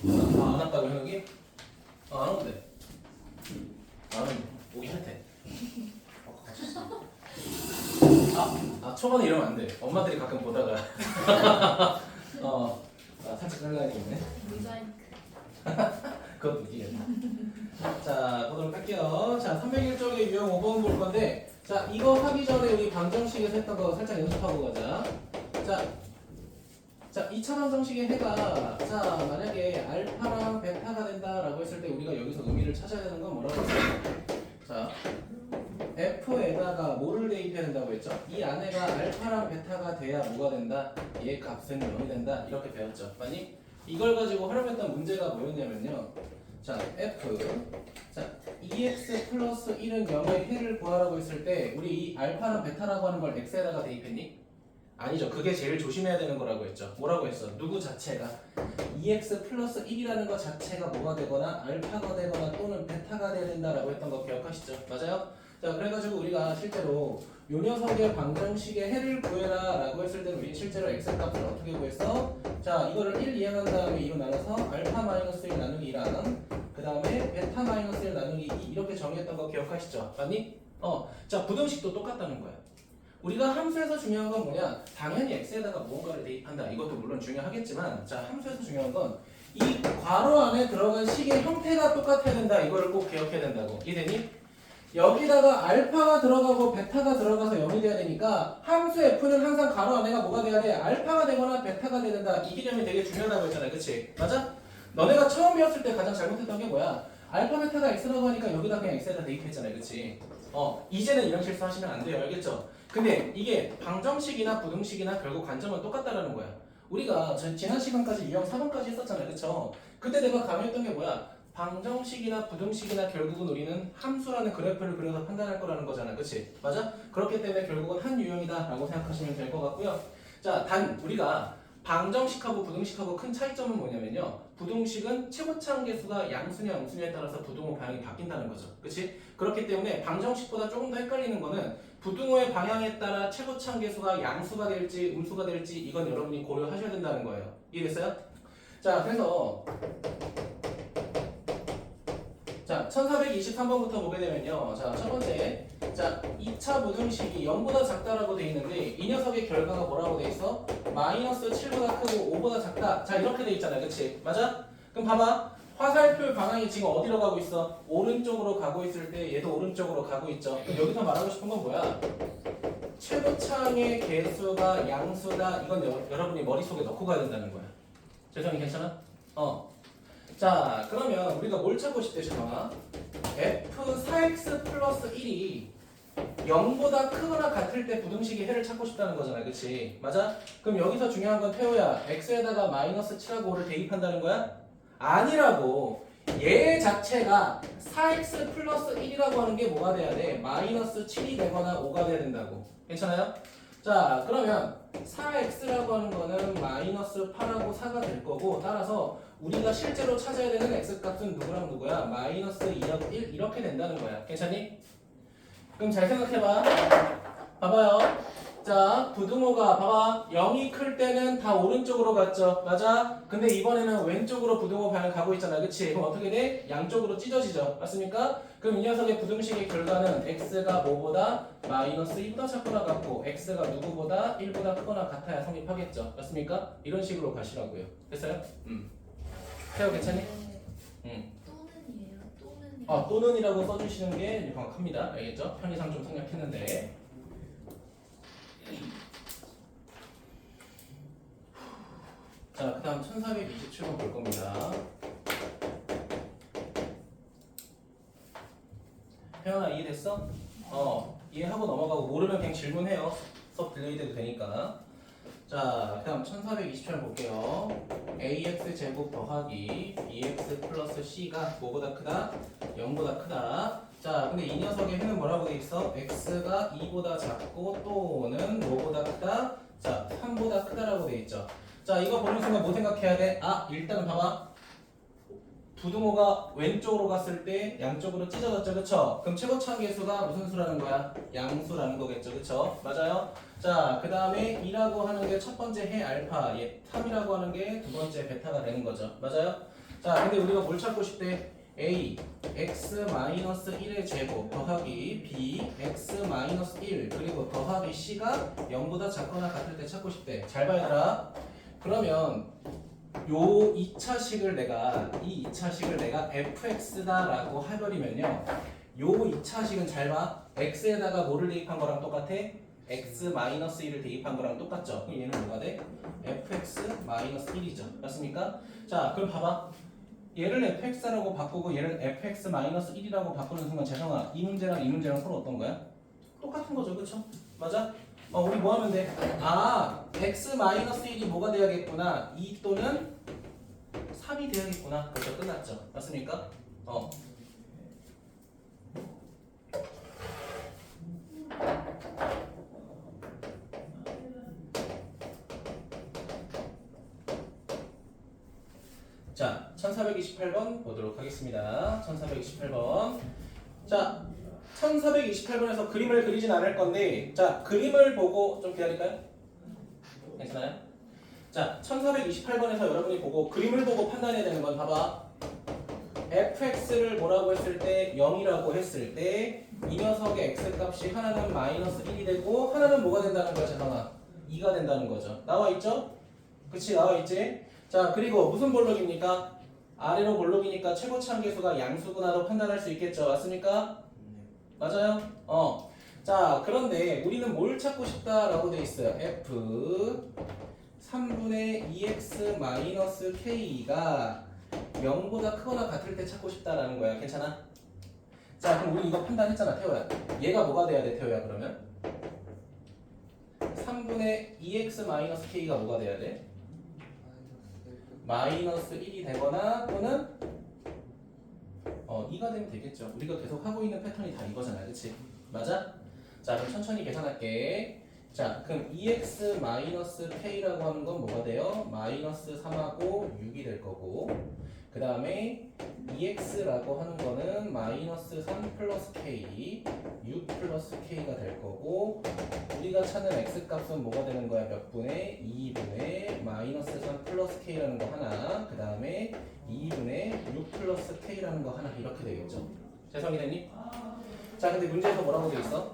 안 왔다고 형이? 안 온대. 나는 오기 싫대. 같이 있어. 초반에 이러면 안 돼. 엄마들이 가끔 보다가 살짝 잘라야겠네. 그것도 이기겠다. 자, 보도록 할게요. 자, 301쪽의 유형 5번 볼 건데, 자, 이거 하기 전에 우리 방정식에서 했던 거 살짝 연습하고 가자. 자, 2차 방정식의 해가, 자, 만약에 알파랑 베타가 된다라고 했을 때 우리가 여기서 의미를 찾아야 되는 건 뭐라고 했어요? 자, F에다가 뭐를 대입해야 된다고 했죠? 이 안에가 알파랑 베타가 돼야 뭐가 된다? 얘 값은 0이 된다. 이렇게 배웠죠. 맞니? 이걸 가지고 활용했던 문제가 뭐였냐면요. 자, F. 자, 2x 플러스 1은 0의 해를 구하라고 했을 때 우리 이 알파랑 베타라고 하는 걸 x에다가 대입했니? 아니죠. 그게 제일 조심해야 되는 거라고 했죠. 뭐라고 했어? 누구 자체가 2x 플러스 1이라는 것 자체가 뭐가 되거나 알파가 되거나 또는 베타가 돼야 된다라고 했던 거 기억하시죠? 맞아요? 자, 그래가지고 우리가 실제로 요 녀석의 방정식의 해를 구해라 라고 했을 때는 우리 실제로 x 값을 어떻게 구했어? 자, 이거를 1 이항한 다음에 2로 나눠서 알파 마이너스 1 나누기 2랑 그 다음에 베타 마이너스 1 나누기 2 이렇게 정의했던 거 기억하시죠? 맞니? 자, 부등식도 똑같다는 거야. 우리가 함수에서 중요한 건 뭐냐? 당연히 x에다가 무언가를 대입한다. 이것도 물론 중요하겠지만, 자, 함수에서 중요한 건 이 괄호 안에 들어간 식의 형태가 똑같아야 된다. 이거를 꼭 기억해야 된다고. 이해되니? 여기다가 알파가 들어가고 베타가 들어가서 0이 돼야 되니까 함수 f는 항상 괄호 안에가 뭐가 돼야 돼? 알파가 되거나 베타가 돼야 된다. 이 개념이 되게 중요하다고 했잖아. 그치? 맞아? 너네가 처음 배웠을 때 가장 잘못했던 게 뭐야? 알파 베타가 x라고 하니까 여기다 그냥 x에다 대입했잖아요. 그치? 이제는 이런 실수 하시면 안 돼요. 알겠죠? 근데 이게 방정식이나 부등식이나 결국 관점은 똑같다라는 거야. 우리가 지난 시간까지 유형 4번까지 했었잖아요. 그쵸? 그때 내가 강조했던 게 뭐야? 방정식이나 부등식이나 결국은 우리는 함수라는 그래프를 그려서 판단할 거라는 거잖아. 그치? 맞아? 그렇기 때문에 결국은 한 유형이다 라고 생각하시면 될 것 같고요. 자, 단 우리가 방정식하고 부등식하고 큰 차이점은 뭐냐면요. 부등식은 최고차항 계수가 양수냐 음수냐에 따라서 부등호 방향이 바뀐다는 거죠. 그치? 그렇기 때문에 방정식보다 조금 더 헷갈리는 거는 부등호의 방향에 따라 최고차항 계수가 양수가 될지 음수가 될지 이건 여러분이 고려하셔야 된다는 거예요. 이해됐어요? 자, 그래서 자, 1423번부터 보게 되면요. 자, 첫 번째. 자, 2차 부등식이 0보다 작다라고 돼 있는데 이 녀석의 결과가 뭐라고 돼 있어? 마이너스 7보다 크고 5보다 작다. 자, 이렇게 돼 있잖아. 그치? 맞아? 그럼 봐봐. 화살표 방향이 지금 어디로 가고 있어? 오른쪽으로 가고 있을 때 얘도 오른쪽으로 가고 있죠. 그럼 여기서 말하고 싶은 건 뭐야? 최고차항의 개수가 양수다. 이건 여러분이 머릿속에 넣고 가야 된다는 거야. 재성이 괜찮아? 자, 그러면 우리가 뭘 찾고 싶대, 재성아? f4x 플러스 1이 0보다 크거나 같을 때 부등식의 해를 찾고 싶다는 거잖아. 그치? 맞아? 그럼 여기서 중요한 건 태호야. x에다가 마이너스 7하고 5를 대입한다는 거야? 아니라고. 얘 자체가 4x 플러스 1이라고 하는 게 뭐가 돼야 돼? 마이너스 7이 되거나 5가 돼야 된다고. 괜찮아요? 자, 그러면 4x라고 하는 거는 마이너스 8하고 4가 될 거고 따라서 우리가 실제로 찾아야 되는 x값은 누구랑 누구야? 마이너스 2하고 1 이렇게 된다는 거야. 괜찮니? 그럼 잘 생각해봐. 봐봐요. 자, 부등호가 봐봐. 0이 클 때는 다 오른쪽으로 갔죠. 맞아? 근데 이번에는 왼쪽으로 부등호 방향 가고 있잖아. 그치? 그럼 어떻게 돼? 양쪽으로 찢어지죠. 맞습니까? 그럼 이 녀석의 부등식의 결과는 x가 뭐보다 마이너스 2보다 작거나 같고 x가 누구보다 1보다 크거나 같아야 성립하겠죠. 맞습니까? 이런 식으로 가시라고요. 됐어요? 태호 괜찮니? 또는이에요. 또는. 또는이라고 써주시는 게 정확합니다. 알겠죠? 편의상 좀 생략했는데. 자, 그 다음 1427번 볼 겁니다. 혜연아 이해됐어? 이해하고 넘어가고 모르면 그냥 질문해요. 수업 들려야 돼도 되니까. 자, 그 다음 1427번 볼게요. ax 제곱 더하기 bx 플러스 c가 뭐보다 크다? 0보다 크다. 자, 근데 이 녀석의 해는 뭐라고 돼 있어? x가 2보다 작고 또는 뭐보다 크다? 자, 3보다 크다라고 돼 있죠. 자, 이거 보는 순간 뭐 생각해야 돼? 일단 봐봐. 부등호가 왼쪽으로 갔을 때 양쪽으로 찢어졌죠. 그쵸? 그럼 최고차항 계수가 무슨 수라는 거야? 양수라는 거겠죠. 그쵸? 맞아요? 자, 그 다음에 2라고 하는 게 첫 번째 해 알파, 3이라고 하는 게 두 번째 베타가 되는 거죠. 맞아요? 자, 근데 우리가 뭘 찾고 싶대? a x-1의 제곱 더하기 b x-1 그리고 더하기 c가 0보다 작거나 같을 때 찾고 싶대. 잘 봐 얘들아. 그러면 요 2차식을 이 2차식을 내가 fx다라고 해버리면요. 요 2차식은 잘 봐. x에다가 뭐를 대입한 거랑 똑같아? x-1을 대입한 거랑 똑같죠. 그럼 얘는 뭐가 돼? fx-1이죠. 맞습니까? 자, 그럼 봐봐. 얘를 fx라고 바꾸고 얘를 fx-1이라고 바꾸는 순간 재성아, 이 문제랑 서로 어떤 거야? 똑같은 거죠. 그쵸? 맞아? 우리 뭐 하면 돼? 아, x-1이 뭐가 돼야겠구나. 2 또는 3이 돼야겠구나. 그래서 끝났죠. 맞습니까? 자, 1428번 보도록 하겠습니다. 1428번. 자, 1428번에서 그림을 그리진 않을 건데, 자, 그림을 보고 좀 기다릴까요? 괜찮아요? 자, 1428번에서 여러분이 보고 그림을 보고 판단해야 되는 건 봐봐. fx를 뭐라고 했을 때 0이라고 했을 때 이 녀석의 x 값이 하나는 마이너스 1이 되고 하나는 뭐가 된다는 거야, 재성아? 2가 된다는 거죠. 나와 있죠? 그치, 나와 있지? 자, 그리고 무슨 볼록입니까? 아래로 볼록이니까 최고치 한계수가 양수구나로 판단할 수 있겠죠. 맞습니까? 맞아요? 자, 그런데 우리는 뭘 찾고 싶다라고 돼 있어요. f 3분의 2x k가 0보다 크거나 같을 때 찾고 싶다라는 거야. 괜찮아? 자, 그럼 우리 이거 판단했잖아, 태호야. 얘가 뭐가 돼야 돼, 태호야, 그러면? 3분의 2x k가 뭐가 돼야 돼? 마이너스 1이 되거나 또는 2가 되면 되겠죠. 우리가 계속 하고 있는 패턴이 다 이거잖아. 그치? 맞아? 자, 그럼 천천히 계산할게. 자, 그럼 2x-k라고 하는 건 뭐가 돼요? 마이너스 3하고 6이 될 거고, 그 다음에 2x라고 하는 거는 마이너스 3 플러스 k, 6 플러스 k가 될 거고, 우리가 찾는 x 값은 뭐가 되는 거야? 몇 분의? 2분의 마이너스 3 플러스 k라는 거 하나, 그 다음에 2분의 6 플러스 k라는 거 하나, 이렇게 되겠죠. 재성이 됐니? 자, 근데 문제에서 뭐라고 돼 있어?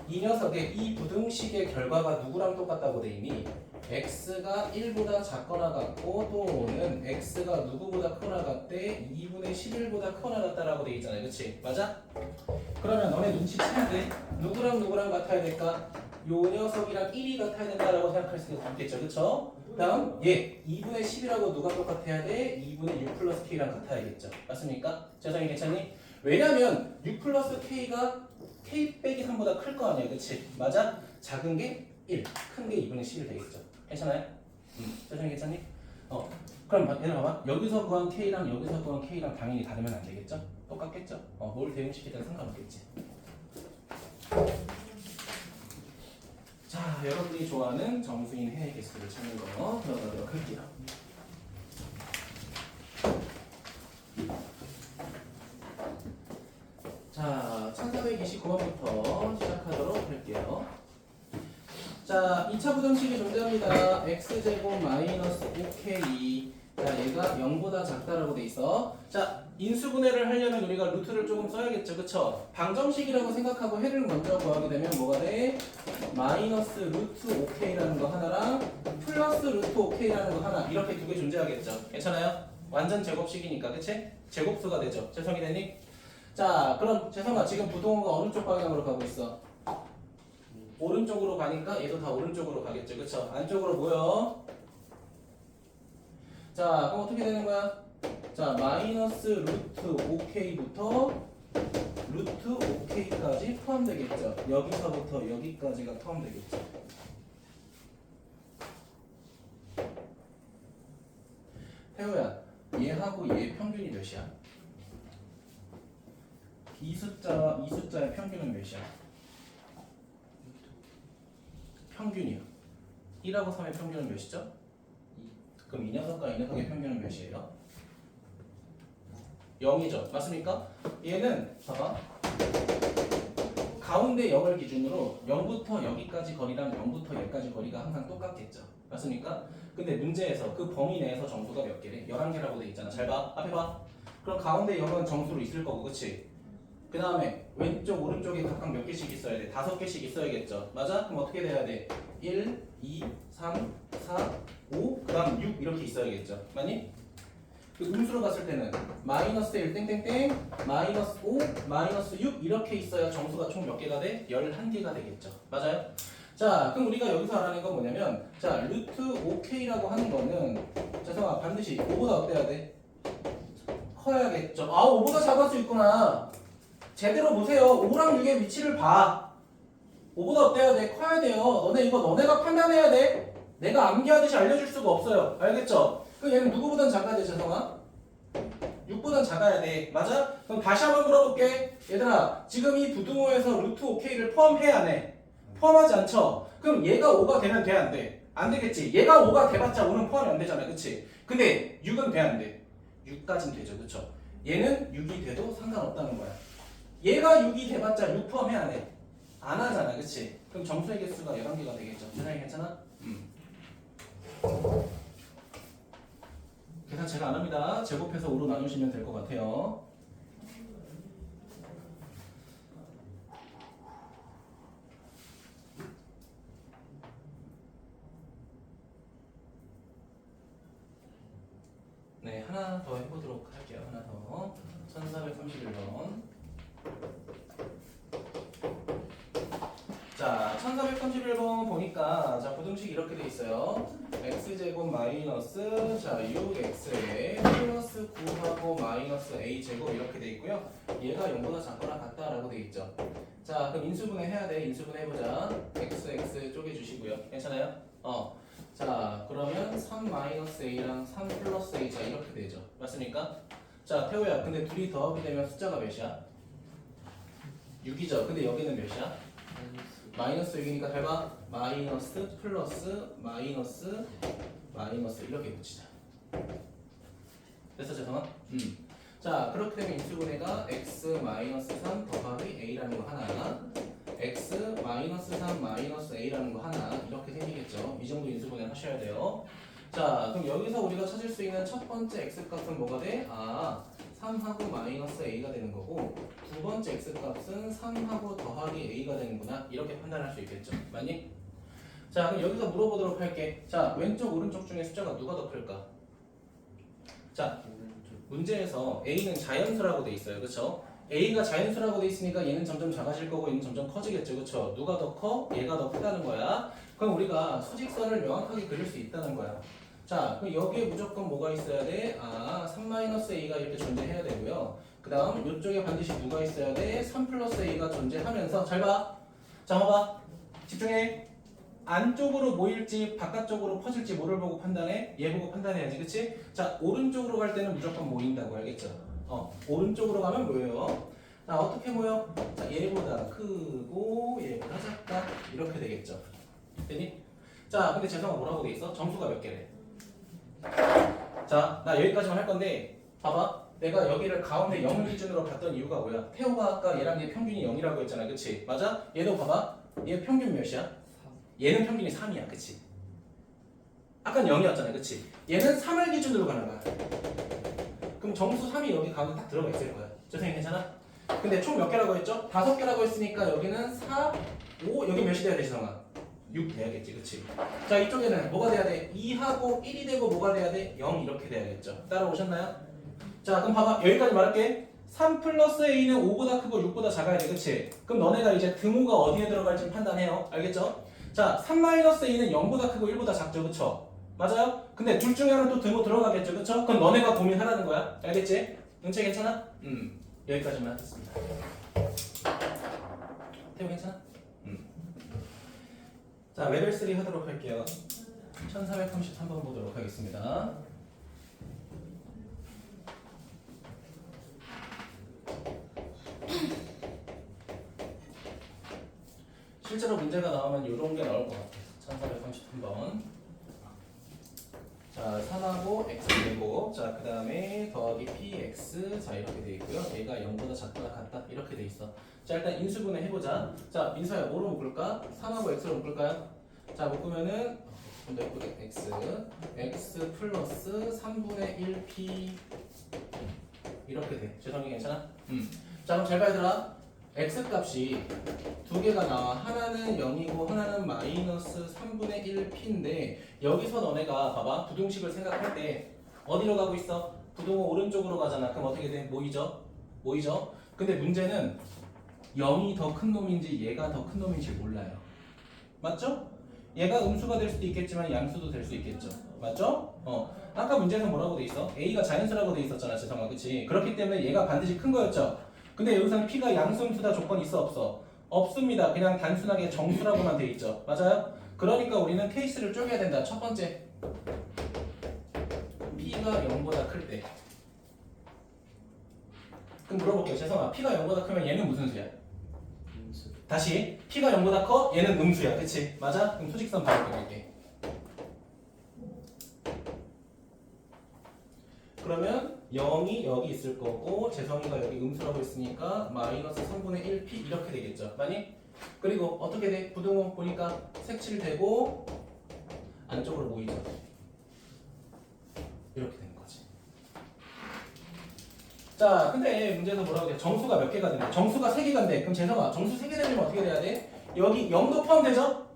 이 녀석의 이 부등식의 결과가 누구랑 똑같다고 돼 있니? x가 1보다 작거나 같고 또는 x가 누구보다 크거나 같대 2분의 11보다 크거나 같다라고 돼 있잖아요. 그치? 맞아? 그러면 너네 눈치채야 돼. 누구랑 같아야 될까? 요 녀석이랑 1이 같아야 된다라고 생각할 수 있겠죠. 그쵸? 다음 얘 2분의 10이라고 누가 똑같아야 돼? 2분의 6 플러스 k랑 같아야겠죠. 맞습니까? 재성이 괜찮니? 왜냐면 6 플러스 k가 k 빼기 3보다 클 거 아니야. 그치? 맞아? 작은 게 1, 큰 게 2분의 11 되겠죠. 괜찮아요? 재성이 괜찮니? 그럼 얘들 봐봐. 여기서 구한 k랑 여기서 구한 k랑 당연히 다르면 안 되겠죠? 똑같겠죠? 뭘 대응시키든 상관없겠지. 자, 여러분이 좋아하는 정수인 해의 개수를 찾는 거 들어가도록 할게요. 자, 1429번부터 시작하도록 할게요. 자, 2차 부등식이 존재합니다. x제곱 마이너스 5k. 자, 얘가 0보다 작다라고 돼 있어. 자, 인수분해를 하려면 우리가 루트를 조금 써야겠죠. 그쵸? 방정식이라고 생각하고 해를 먼저 구하게 되면 뭐가 돼? 마이너스 루트 5k라는 거 하나랑 플러스 루트 5k라는 거 하나, 이렇게 두 개 존재하겠죠. 괜찮아요? 완전 제곱식이니까. 그치? 제곱수가 되죠. 재성이 되니? 자, 그럼 재성아, 지금 부동호가 어느 쪽 방향으로 가고 있어? 오른쪽으로 가니까 얘도 다 오른쪽으로 가겠죠. 그쵸? 안쪽으로 모여. 자, 그럼 어떻게 되는 거야? 자, 마이너스 루트 5k부터 루트 5k까지 포함되겠죠. 여기서부터 여기까지가 포함되겠죠. 태호야, 얘하고 얘 평균이 몇이야? 이 숫자와 이 숫자의 평균은 몇이야? 평균이요. 1하고 3의 평균은 몇이죠? 2. 그럼 이 녀석과 이 녀석의 평균은 몇이에요? 0이죠. 맞습니까? 얘는 봐봐. 가운데 0을 기준으로 0부터 여기까지 거리랑 0부터 여기까지 거리가 항상 똑같겠죠. 맞습니까? 근데 문제에서 그 범위 내에서 정수가 몇 개래? 11개라고 돼 있잖아. 잘 봐. 앞에 봐. 그럼 가운데 0은 정수로 있을 거고, 그치? 그 다음에 왼쪽, 오른쪽에 각각 몇 개씩 있어야 돼? 5개씩 있어야겠죠. 맞아? 그럼 어떻게 돼야 돼? 1, 2, 3, 4, 5, 그 다음 6 이렇게 있어야겠죠. 맞니? 그 음수로 봤을 때는 마이너스 1 땡땡땡, 마이너스 5, 마이너스 6 이렇게 있어야 정수가 총 몇 개가 돼? 11개가 되겠죠. 맞아요? 자, 그럼 우리가 여기서 알아낸 건 뭐냐면, 자, 루트 5k라고 하는 거는, 자, 성아, 반드시 5보다 어때야 돼? 커야겠죠. 아, 5보다 작을 수 있구나. 제대로 보세요. 5랑 6의 위치를 봐. 5보다 어때야 돼? 커야 돼요. 너네가 판단해야 돼. 내가 암기하듯이 알려줄 수가 없어요. 알겠죠? 그럼 얘는 누구보단 작아야 돼, 재성아? 6보단 작아야 돼. 맞아? 그럼 다시 한번 물어볼게. 얘들아, 지금 이 부등호에서 루트 5K를 포함해, 안 해? 포함하지 않죠? 그럼 얘가 5가 되면 돼, 안 돼? 안 되겠지. 얘가 5가 돼봤자 5는 포함이 안 되잖아. 그치? 근데 6은 돼, 안 돼? 6까진 되죠. 그쵸? 얘는 6이 돼도 상관없다는 거야. 얘가 6이 돼봤자 6 포함해, 안 해? 안 하잖아. 그치? 그럼 정수의 개수가 11개가 되겠죠. 세상에 괜찮아? 계산 제가 안 합니다. 제곱해서 5로 나누시면 될 것 같아요. 네, 하나 더 해보도록 할게요. 하나 더. 1431번. 자, 1431번 보니까, 자, 부등식 이렇게 돼 있어요. x제곱 마이너스, 자, 6x에 플러스 9하고 마이너스 a제곱 이렇게 돼 있고요. 얘가 0보다 작거나 같다라고 돼 있죠. 자, 그럼 인수분해 해야 돼. 인수분해 해보자. x 쪼개주시고요. 괜찮아요? 자, 그러면 3 마이너스 a랑 3 플러스 a, 자, 이렇게 되죠. 맞습니까? 자, 태호야, 근데 둘이 더하게 되면 숫자가 몇이야? 6이죠. 근데 여기는 몇이야? 마이너스 6이니까 잘 봐. 마이너스 플러스 마이너스 마이너스 이렇게 붙이자. 됐어, 재성아? 자, 그렇게 되면 인수분해가 x 마이너스 3 더하기 a라는 거 하나, x 마이너스 3 마이너스 a라는 거 하나 이렇게 생기겠죠. 이 정도 인수분해 하셔야 돼요. 자, 그럼 여기서 우리가 찾을 수 있는 첫 번째 x 값은 뭐가 돼? 3하고 마이너스 a가 되는 거고, 두 번째 x 값은 3하고 더하기 a가 되는구나. 이렇게 판단할 수 있겠죠. 맞니? 자, 그럼 여기서 물어보도록 할게. 자, 왼쪽 오른쪽 중에 숫자가 누가 더 클까? 자, 문제에서 a는 자연수라고 돼 있어요. 그쵸? a가 자연수라고 돼 있으니까 얘는 점점 작아질 거고 얘는 점점 커지겠죠. 그쵸? 누가 더 커? 얘가 더 크다는 거야. 그럼 우리가 수직선을 명확하게 그릴 수 있다는 거야. 자, 그럼 여기에 무조건 뭐가 있어야 돼? 3-a가 이렇게 존재해야 되고요. 그 다음 이쪽에 반드시 누가 있어야 돼? 3 플러스 a가 존재하면서, 잘 봐. 자, 봐봐. 집중해. 안쪽으로 모일지 바깥쪽으로 퍼질지 뭐를 보고 판단해? 얘 보고 판단해야지. 그치? 자, 오른쪽으로 갈 때는 무조건 모인다고. 알겠죠? 오른쪽으로 가면 뭐예요? 자, 어떻게 모여? 자, 얘보다 크고 얘보다 작다. 이렇게 되겠죠. 됐니? 자, 근데 재성아 뭐라고 돼 있어? 정수가 몇 개래? 자, 나 여기까지만 할 건데 봐봐. 내가 여기를 가운데 0을 기준으로 봤던 이유가 뭐야? 태호가 아까 얘랑 얘 평균이 0이라고 했잖아. 그치? 맞아? 얘도 봐봐. 얘 평균 몇이야? 얘는 평균이 3이야. 그치? 아까 0이었잖아. 그치? 얘는 3을 기준으로 가는 거야. 그럼 정수 3이 여기 가운데 딱 들어가 있을 거야. 선생님 괜찮아? 근데 총 몇 개라고 했죠? 5개라고 했으니까 여기는 4, 5, 여기 몇이 돼야 돼, 지성아? 6 돼야겠지. 그치? 자, 이쪽에는 뭐가 돼야 돼? 2하고 1이 되고 뭐가 돼야 돼? 0 이렇게 돼야겠죠. 따라오셨나요? 자, 그럼 봐봐. 여기까지 말할게. 3 플러스 a는 5보다 크고 6보다 작아야 돼. 그치? 그럼 너네가 이제 등호가 어디에 들어갈지 판단해요. 알겠죠? 자, 3 마이너스 a는 0보다 크고 1보다 작죠. 그쵸? 맞아요? 근데 둘 중에 하나는 또 등호 들어가겠죠. 그쵸? 그럼 너네가 고민하라는 거야. 알겠지? 응체 괜찮아? 여기까지만 하겠습니다. 태우 괜찮아? 자, 레벨 3 하도록 할게요. 1433번 보도록 하겠습니다. 실제로 문제가 나오면 이런 게 나올 것 같아요. 1433번. 자, 3하고 x제곱, 자, 그 다음에 더하기 px, 자, 이렇게 돼 있고요. 얘가 0보다 작거나 같다, 이렇게 돼 있어. 자, 일단 인수분해 해보자. 자, 민서야, 뭐로 묶을까? 3하고 x로 묶을까요? 자, 묶으면은 좀 더 예쁘게 x 플러스 3분의 1p 이렇게 돼. 재성이 괜찮아? 자 그럼 잘 봐야 되라. x 값이 두 개가 나와. 하나는 0이고 하나는 마이너스 3분의 1p인데 여기서 너네가 봐봐. 부등식을 생각할 때 어디로 가고 있어? 부등호 오른쪽으로 가잖아. 그럼 어떻게 돼? 모이죠? 근데 문제는 0이 더 큰 놈인지 얘가 더 큰 놈인지 몰라요. 맞죠? 얘가 음수가 될 수도 있겠지만 양수도 될 수 있겠죠. 맞죠? 아까 문제에서 뭐라고 돼 있어? A가 자연수라고 돼 있었잖아, 재성아. 그치? 그렇기 때문에 얘가 반드시 큰 거였죠. 근데 여기서는 P가 양수, 음수다 조건 있어, 없어? 없습니다. 그냥 단순하게 정수라고만 돼 있죠. 맞아요? 그러니까 우리는 케이스를 쪼개야 된다. 첫 번째. P가 0보다 클 때. 그럼 물어볼게요. 재성아. P가 0보다 크면 얘는 무슨 수야? 다시. P가 0보다 커? 얘는 음수야. 그치? 맞아? 그럼 수직선 바로 그릴게. 그러면 0이 여기 있을 거고 재성이가 여기 음수라고 있으니까 마이너스 3분의 1p 이렇게 되겠죠. 많이? 그리고 어떻게 돼? 부등호 보니까 색칠되고 안쪽으로 모이죠. 이렇게 되는 거지. 자, 근데 문제에서 뭐라고 돼? 정수가 몇 개가 되냐? 정수가 3개가 돼. 그럼 재성아, 정수 3개 되려면 어떻게 돼야 돼? 여기 0도 포함되죠?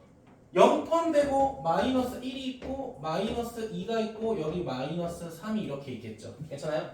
0 포함되고 마이너스 1이 있고 마이너스 2가 있고 여기 마이너스 3이 이렇게 있겠죠. 괜찮아요?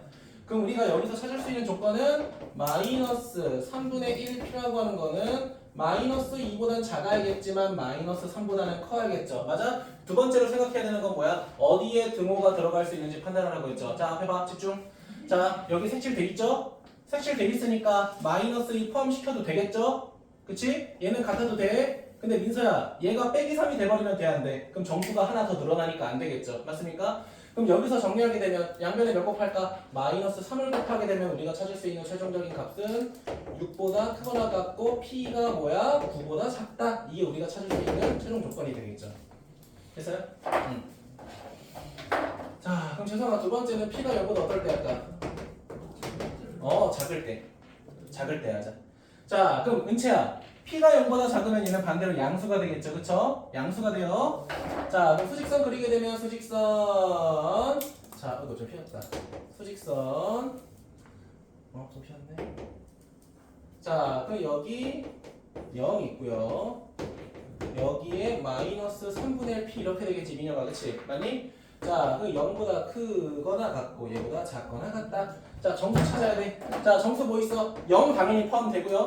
그럼 우리가 여기서 찾을 수 있는 조건은 마이너스 3분의 1p라고 하는 거는 마이너스 2보다는 작아야겠지만 마이너스 3보다는 커야겠죠. 맞아? 두 번째로 생각해야 되는 건 뭐야? 어디에 등호가 들어갈 수 있는지 판단하라고 했죠. 자, 해봐. 집중. 자, 여기 색칠돼 있죠? 색칠돼 있으니까 마이너스 2 포함시켜도 되겠죠? 그치? 얘는 같아도 돼. 근데 민서야, 얘가 빼기 3이 돼버리면 돼, 안 돼? 그럼 정수가 하나 더 늘어나니까 안 되겠죠. 맞습니까? 그럼 여기서 정리하게 되면 양변에 몇 곱할까? 마이너스 3을 곱하게 되면 우리가 찾을 수 있는 최종적인 값은 6보다 크거나 같고 P가 뭐야? 9보다 작다. 이게 우리가 찾을 수 있는 최종 조건이 되겠죠. 됐어요? 자, 그럼 재성아 두 번째는 P가 0보다 어떨 때 할까? 작을 때. 작을 때 하자. 자, 그럼 은채야. P가 0보다 작으면 얘는 반대로 양수가 되겠죠. 그쵸? 양수가 돼요. 자, 그럼 수직선 그리게 되면 수직선. 자, 이거 좀 피었다. 수직선. 좀 피었네. 자, 그럼 여기 0 있고요. 여기에 마이너스 3분의 1p 이렇게 되겠지, 민혁아. 그치? 맞니? 자, 그 0보다 크거나 같고 얘보다 작거나 같다. 자, 정수 찾아야 돼. 자, 정수 뭐 있어? 0 당연히 포함되고요.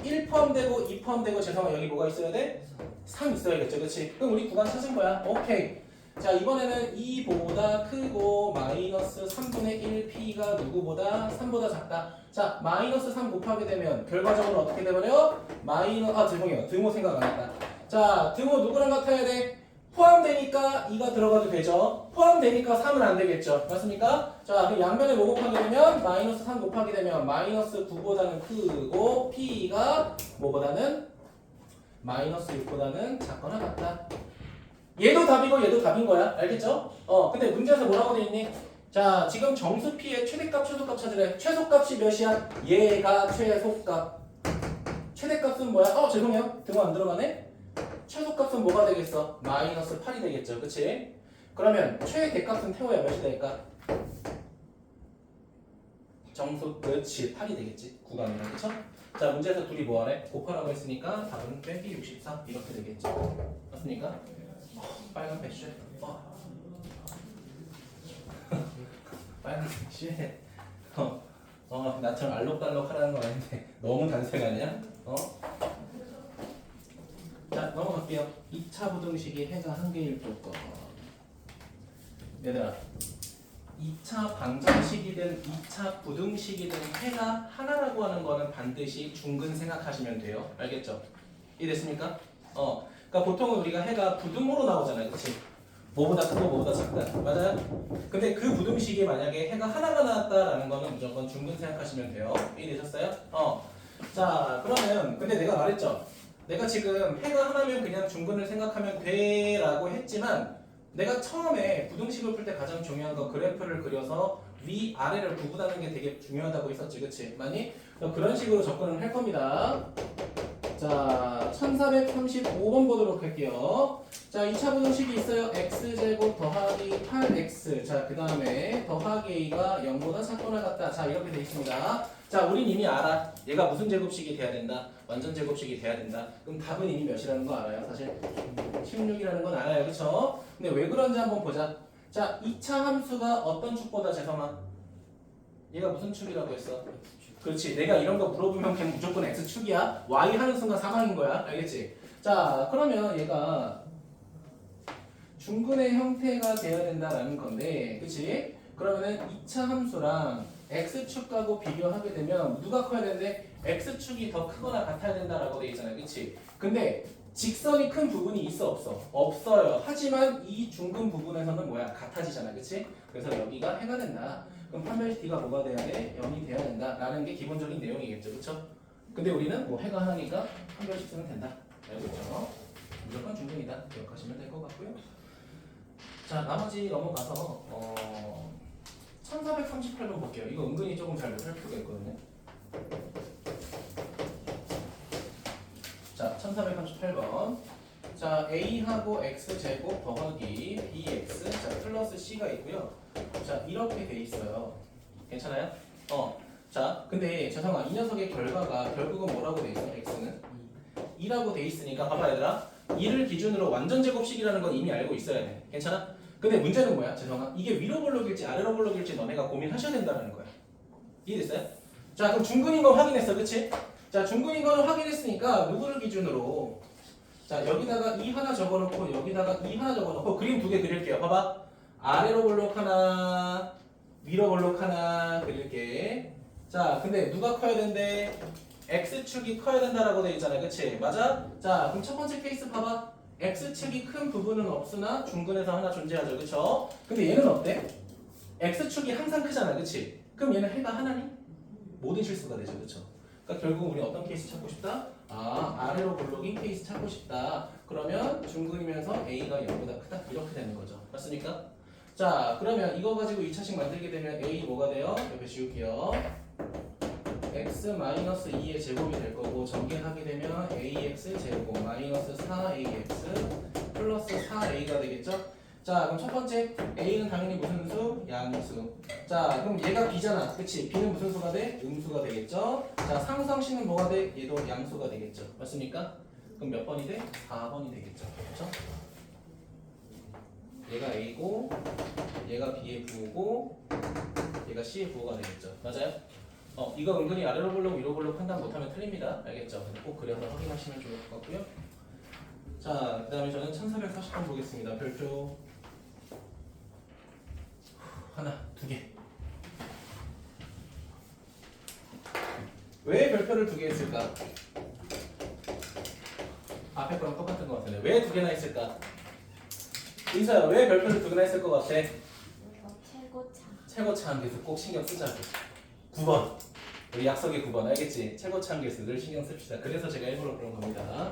1 포함되고 2 포함되고 재성아 여기 뭐가 있어야 돼? 3 있어야겠죠. 그치? 그럼 우리 구간 찾은 거야. 오케이. 자, 이번에는 2보다 크고 마이너스 3분의 1p가 누구보다 3보다 작다. 자, 마이너스 3 곱하게 되면 결과적으로 어떻게 돼버려? 죄송해요. 등호 생각 안 했다. 자, 등호 누구랑 같아야 돼? 포함되니까 2가 들어가도 되죠. 포함되니까 3은 안 되겠죠. 맞습니까? 자, 그럼 양변에 뭐 곱하게 되면 마이너스 3 곱하게 되면 마이너스 9보다는 크고 P가 뭐보다는 마이너스 6보다는 작거나 같다. 얘도 답이고 얘도 답인 거야. 알겠죠? 근데 문제에서 뭐라고 돼 있니? 자, 지금 정수 P의 최대값, 최소값 찾으래. 최소값이 몇이야? 얘가 최소값. 최대값은 뭐야? 죄송해요. 등호 안 들어가네? 최소값은 뭐가 되겠어? 마이너스 8이 되겠죠. 그치? 그러면 최대값은 태워야 몇이 될까? 정수, 그렇지. 8이 되겠지. 구간이랑. 그쵸? 자, 문제에서 둘이 뭐하래? 곱하라고 했으니까 답은 빼기 64 이렇게 되겠죠. 맞습니까? 빨간 패쉬. 빨간 패쉬. 나처럼 알록달록 하라는 거 아닌데 너무 단색 아니야? 자, 넘어갈게요. 2차 부등식이 해가 한 개일 조건. 얘들아, 2차 방정식이든 2차 부등식이든 해가 하나라고 하는 거는 반드시 중근 생각하시면 돼요. 알겠죠? 이해됐습니까? 그러니까 보통은 우리가 해가 부등호로 나오잖아요. 그치? 뭐보다 크고 뭐보다 작다. 맞아요? 근데 그 부등식이 만약에 해가 하나가 나왔다라는 거는 무조건 중근 생각하시면 돼요. 이해되셨어요? 자, 그러면 근데 내가 말했죠. 내가 지금 해가 하나면 그냥 중근을 생각하면 돼 라고 했지만 내가 처음에 부등식을 풀 때 가장 중요한 건 그래프를 그려서 위, 아래를 구분하는 게 되게 중요하다고 했었지. 그치? 많이? 그런 식으로 접근을 할 겁니다. 자, 1435번 보도록 할게요. 자, 2차 부등식이 있어요. x제곱 더하기 8x. 자, 그 다음에 더하기 a가 0보다 작거나 같다. 자, 이렇게 돼 있습니다. 자, 우린 이미 알아. 얘가 무슨 제곱식이 돼야 된다? 완전 제곱식이 돼야 된다. 그럼 답은 이미 몇이라는 거 알아요? 사실 16이라는 건 알아요. 그쵸? 근데 왜 그런지 한번 보자. 자, 2차 함수가 어떤 축보다 재성아? 얘가 무슨 축이라고 했어? 그렇지. 내가 이런 거 물어보면 그냥 무조건 x축이야. y 하는 순간 사망인 거야. 알겠지? 자, 그러면 얘가 중근의 형태가 되어야 된다라는 건데, 그치? 그러면은 2차 함수랑 x축하고 비교하게 되면 누가 커야 되는데 x축이 더 크거나 같아야 된다라고 돼 있잖아요. 그치? 근데 직선이 큰 부분이 있어 없어? 없어요. 하지만 이 중근 부분에서는 뭐야? 같아지잖아. 그치? 그래서 여기가 해가 된다. 그럼 판별식 D가 뭐가 돼야 돼? 0이 돼야 된다. 라는 게 기본적인 내용이겠죠. 그쵸? 근데 우리는 뭐 해가 하나니까 판별식 쓰면 된다. 알고 있죠? 무조건 중근이다. 기억하시면 될 것 같고요. 자, 나머지 넘어가서 1438번 볼게요. 이거 은근히 조금 잘 못할 필요가 있거든요. 자, 1438번. 자, a하고 x제곱 더하기 bx 자 플러스 c가 있고요. 자, 이렇게 돼 있어요. 괜찮아요? 자, 근데 재성아, 이 녀석의 결과가 결국은 뭐라고 돼 있어? x는 2라고 돼 있으니까 봐봐 얘들아. 2를 기준으로 완전 제곱식이라는 건 이미 알고 있어야 돼. 괜찮아? 근데 문제는 뭐야, 재성아? 이게 위로 볼록일지 아래로 볼록일지 너네가 고민하셔야 된다는 거야. 이해됐어요? 자, 그럼 중근인 거 확인했어, 그치? 자, 중근인 거를 확인했으니까 누구를 기준으로? 자, 여기다가 2 하나 적어놓고 여기다가 2 하나 적어놓고 그림 두 개 그릴게요. 봐봐. 아래로 볼록 하나, 위로 볼록 하나 그릴게. 자, 근데 누가 커야 된대? x축이 커야 된다라고 돼 있잖아, 그치? 맞아? 자, 그럼 첫 번째 케이스 봐봐. x축이 큰 부분은 없으나 중근에서 하나 존재하죠, 그쵸? 근데 얘는 어때? x축이 항상 크잖아, 그치? 그럼 얘는 해가 하나니? 모든 실수가 되죠, 그쵸? 그러니까 결국 우리 어떤 케이스 찾고 싶다? 아래로 볼록인 케이스 찾고 싶다. 그러면 중근이면서 a가 0보다 크다. 이렇게 되는 거죠. 맞습니까? 자, 그러면 이거 가지고 2차식 만들게 되면 a 뭐가 돼요? 옆에 지울게요. x-2의 제곱이 될 거고 전개하게 되면 ax 제곱 마이너스 4ax 플러스 4a가 되겠죠? 자, 그럼 첫 번째 a는 당연히 무슨 수? 양수. 자, 그럼 얘가 b잖아. 그치? b는 무슨 수가 돼? 음수가 되겠죠? 자, 상수항식은 뭐가 돼? 얘도 양수가 되겠죠. 맞습니까? 그럼 몇 번이 돼? 4번이 되겠죠. 그렇죠? 얘가 a고 얘가 b의 부호고 얘가 c의 부호가 되겠죠. 맞아요? 이거 은근히 아래로 볼록 위로 볼록 판단 못하면 틀립니다. 알겠죠? 꼭 그려서 확인하시면 좋을 것 같고요. 자, 그 다음에 저는 1440번 보겠습니다. 별표 하나, 두 개. 왜 별표를 두 개 했을까? 앞에 거랑 똑같은 것 같은데 왜 두 개나 했을까? 인사야, 왜 별표를 두 개나 했을 것 같아? 최고차. 최고차 함계수 꼭 신경 쓰자고. 9번. 우리 약속의 9번 알겠지? 최고차 함계수를 신경 씁시다. 그래서 제가 일부러 그런 겁니다.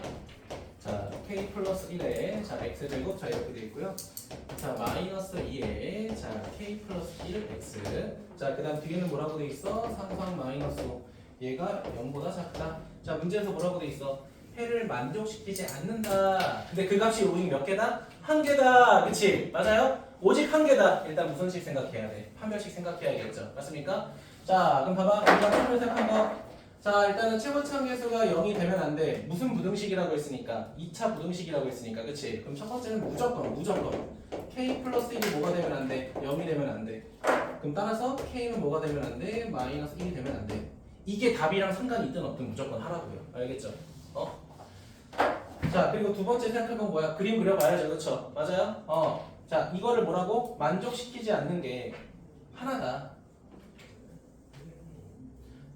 자, k 플러스 1에 자 x제곱 자 이렇게 되어 있고요. 자, 마이너스 2에 자 k 플러스 1 x. 자, 그 다음 뒤에는 뭐라고 되어 있어? 상상 마이너스 5. 얘가 0보다 작다. 자, 문제에서 뭐라고 되어 있어? 해를 만족시키지 않는다. 근데 그 값이 오직 몇 개다? 한 개다. 그치? 맞아요? 오직 한 개다. 일단 무슨 식 생각해야 돼? 판별식 생각해야겠죠. 맞습니까? 자, 그럼 봐봐. 우리가 판별 생각한 거. 자, 일단은 최고차 함계수가 0이 되면 안 돼. 무슨 부등식이라고 했으니까? 2차 부등식이라고 했으니까. 그치? 그럼 첫 번째는 무조건. k 플러스 1이 뭐가 되면 안 돼? 0이 되면 안 돼. 그럼 따라서 k는 뭐가 되면 안 돼? 마이너스 1이 되면 안 돼. 이게 답이랑 상관이 있든 없든 무조건 하라고요. 알겠죠? 자, 그리고 두 번째 생각할 건 뭐야? 그림 그려봐야죠. 그쵸? 맞아요? 자, 이거를 뭐라고? 만족시키지 않는 게 하나다.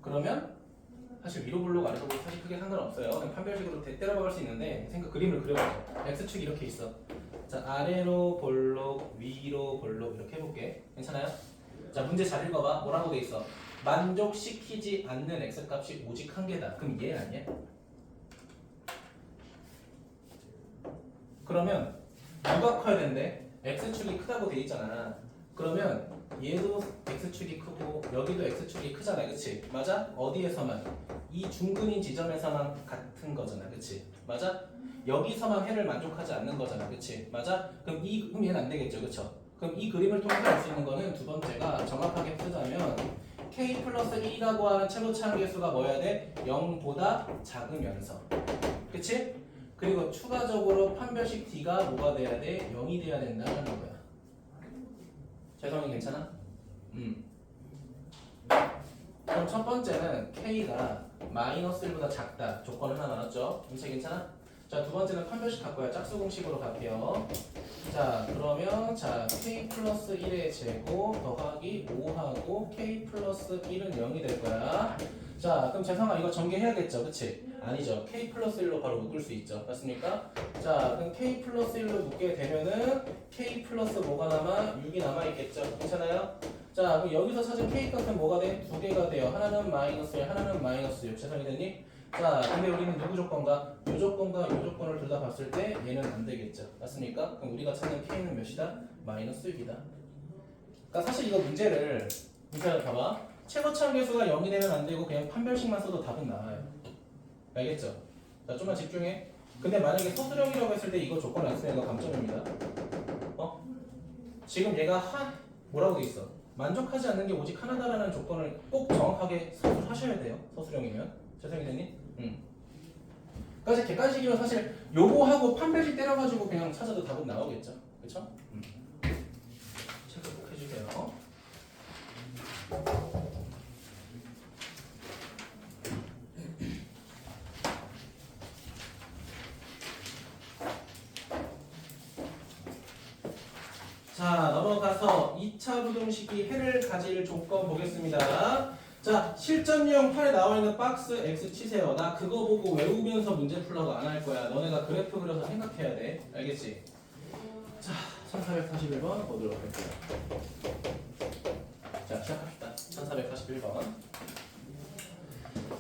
그러면 사실 위로 볼록 아래로 볼록 사실 크게 상관없어요. 그냥 판별식으로 때려박을 수 있는데 그림을 그려보죠. x축이 이렇게 있어. 자, 아래로 볼록, 위로 볼록 이렇게 해볼게. 괜찮아요? 자, 문제 잘 읽어봐. 뭐라고 돼 있어? 만족시키지 않는 x값이 오직 한 개다. 그럼 얘 아니야? 그러면 누가 커야 된대? x축이 크다고 돼 있잖아. 그러면 얘도 x축이 크고 여기도 x축이 크잖아, 그치? 맞아? 어디에서만? 이 중근인 지점에서만 같은 거잖아, 그치? 맞아? 여기서만 해를 만족하지 않는 거잖아, 그치? 맞아? 그럼 얘는 안 되겠죠, 그쵸? 그럼 이 그림을 통해서 알 수 있는 거는 두 번째가 정확하게 쓰자면 k 플러스 1이라고 하는 최고차항 계수가 뭐여야 돼? 0보다 작으면서, 그치? 그리고 추가적으로 판별식 d가 뭐가 돼야 돼? 0이 돼야 된다는 거야. 재성이 괜찮아? 그럼 첫 번째는 k가 마이너스 1보다 작다 조건 하나 나왔죠? 임체 괜찮아? 자, 두 번째는 판별식 갖고요. 짝수 공식으로 갈게요. 자, 그러면 자 k 플러스 1의 제곱 더하기 5하고 k 플러스 1은 0이 될 거야. 자, 그럼 재성아 이거 전개해야겠죠, 그치? 아니죠. k 플러스 1로 바로 묶을 수 있죠, 맞습니까? 자, 그럼 k 플러스 1로 묶게 되면은 k 플러스 뭐가 남아? 6이 남아있겠죠, 괜찮아요? 자, 그럼 여기서 찾은 k 값은 뭐가 돼? 두 개가 돼요. 하나는 마이너스 1, 하나는 마이너스 6. 재성이 됐니? 자, 근데 우리는 누구 조건가? 요 조건과 요 조건을 둘 다 봤을 때 얘는 안 되겠죠, 맞습니까? 그럼 우리가 찾는 k는 몇이다? 마이너스 6이다. 그러니까 사실 이거 문제를 봐봐. 최고차항 계수가 0이 되면 안 되고 그냥 판별식만 써도 답은 나와요. 알겠죠? 자, 좀만 집중해. 근데 만약에 소수령이라고 했을 때 이거 조건 안 쓰면 이거 감점입니다. 지금 얘가 뭐라고 돼 있어? 만족하지 않는 게 오직 하나다라는 조건을 꼭 정확하게 서술하셔야 돼요. 서술형이면. 재성이 됐니? 그러니까 이제 객관식이면 사실 요거하고 판별식 때려가지고 그냥 찾아도 답은 나오겠죠. 그쵸? 체크 꼭 해주세요. 자, 넘어가서 2차 부등식이 해를 가질 조건 보겠습니다. 자, 실전용 8에 나와 있는 박스 X 치세요. 나 그거 보고 외우면서 문제 풀라고 안 할 거야. 너네가 그래프 그려서 생각해야 돼. 알겠지? 자, 1441번 보도록 할게요. 자, 시작합시다. 1441번.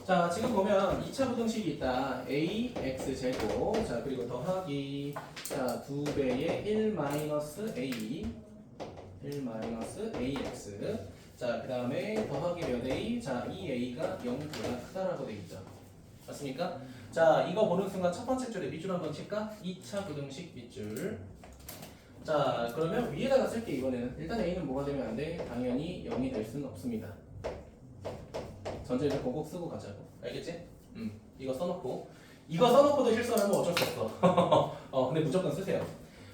자, 지금 보면 2차 부등식이 있다. a x 제곱. 자, 그리고 더하기 자, 2배의 1 마이너스 a 1-ax. 자, 그 다음에 더하기 몇 a? 자, 2a가 0보다 크다라고 돼 있죠. 맞습니까? 자, 이거 보는 순간 첫 번째 줄에 밑줄 한번 칠까? 2차 부등식 밑줄. 자, 그러면 위에다가 쓸게 이번에는. 일단 a는 뭐가 되면 안 돼? 당연히 0이 될 수는 없습니다. 전제를 꼭 쓰고 가자고. 알겠지? 이거 써놓고. 이거 써놓고도 실수하면 어쩔 수 없어. 근데 무조건 쓰세요.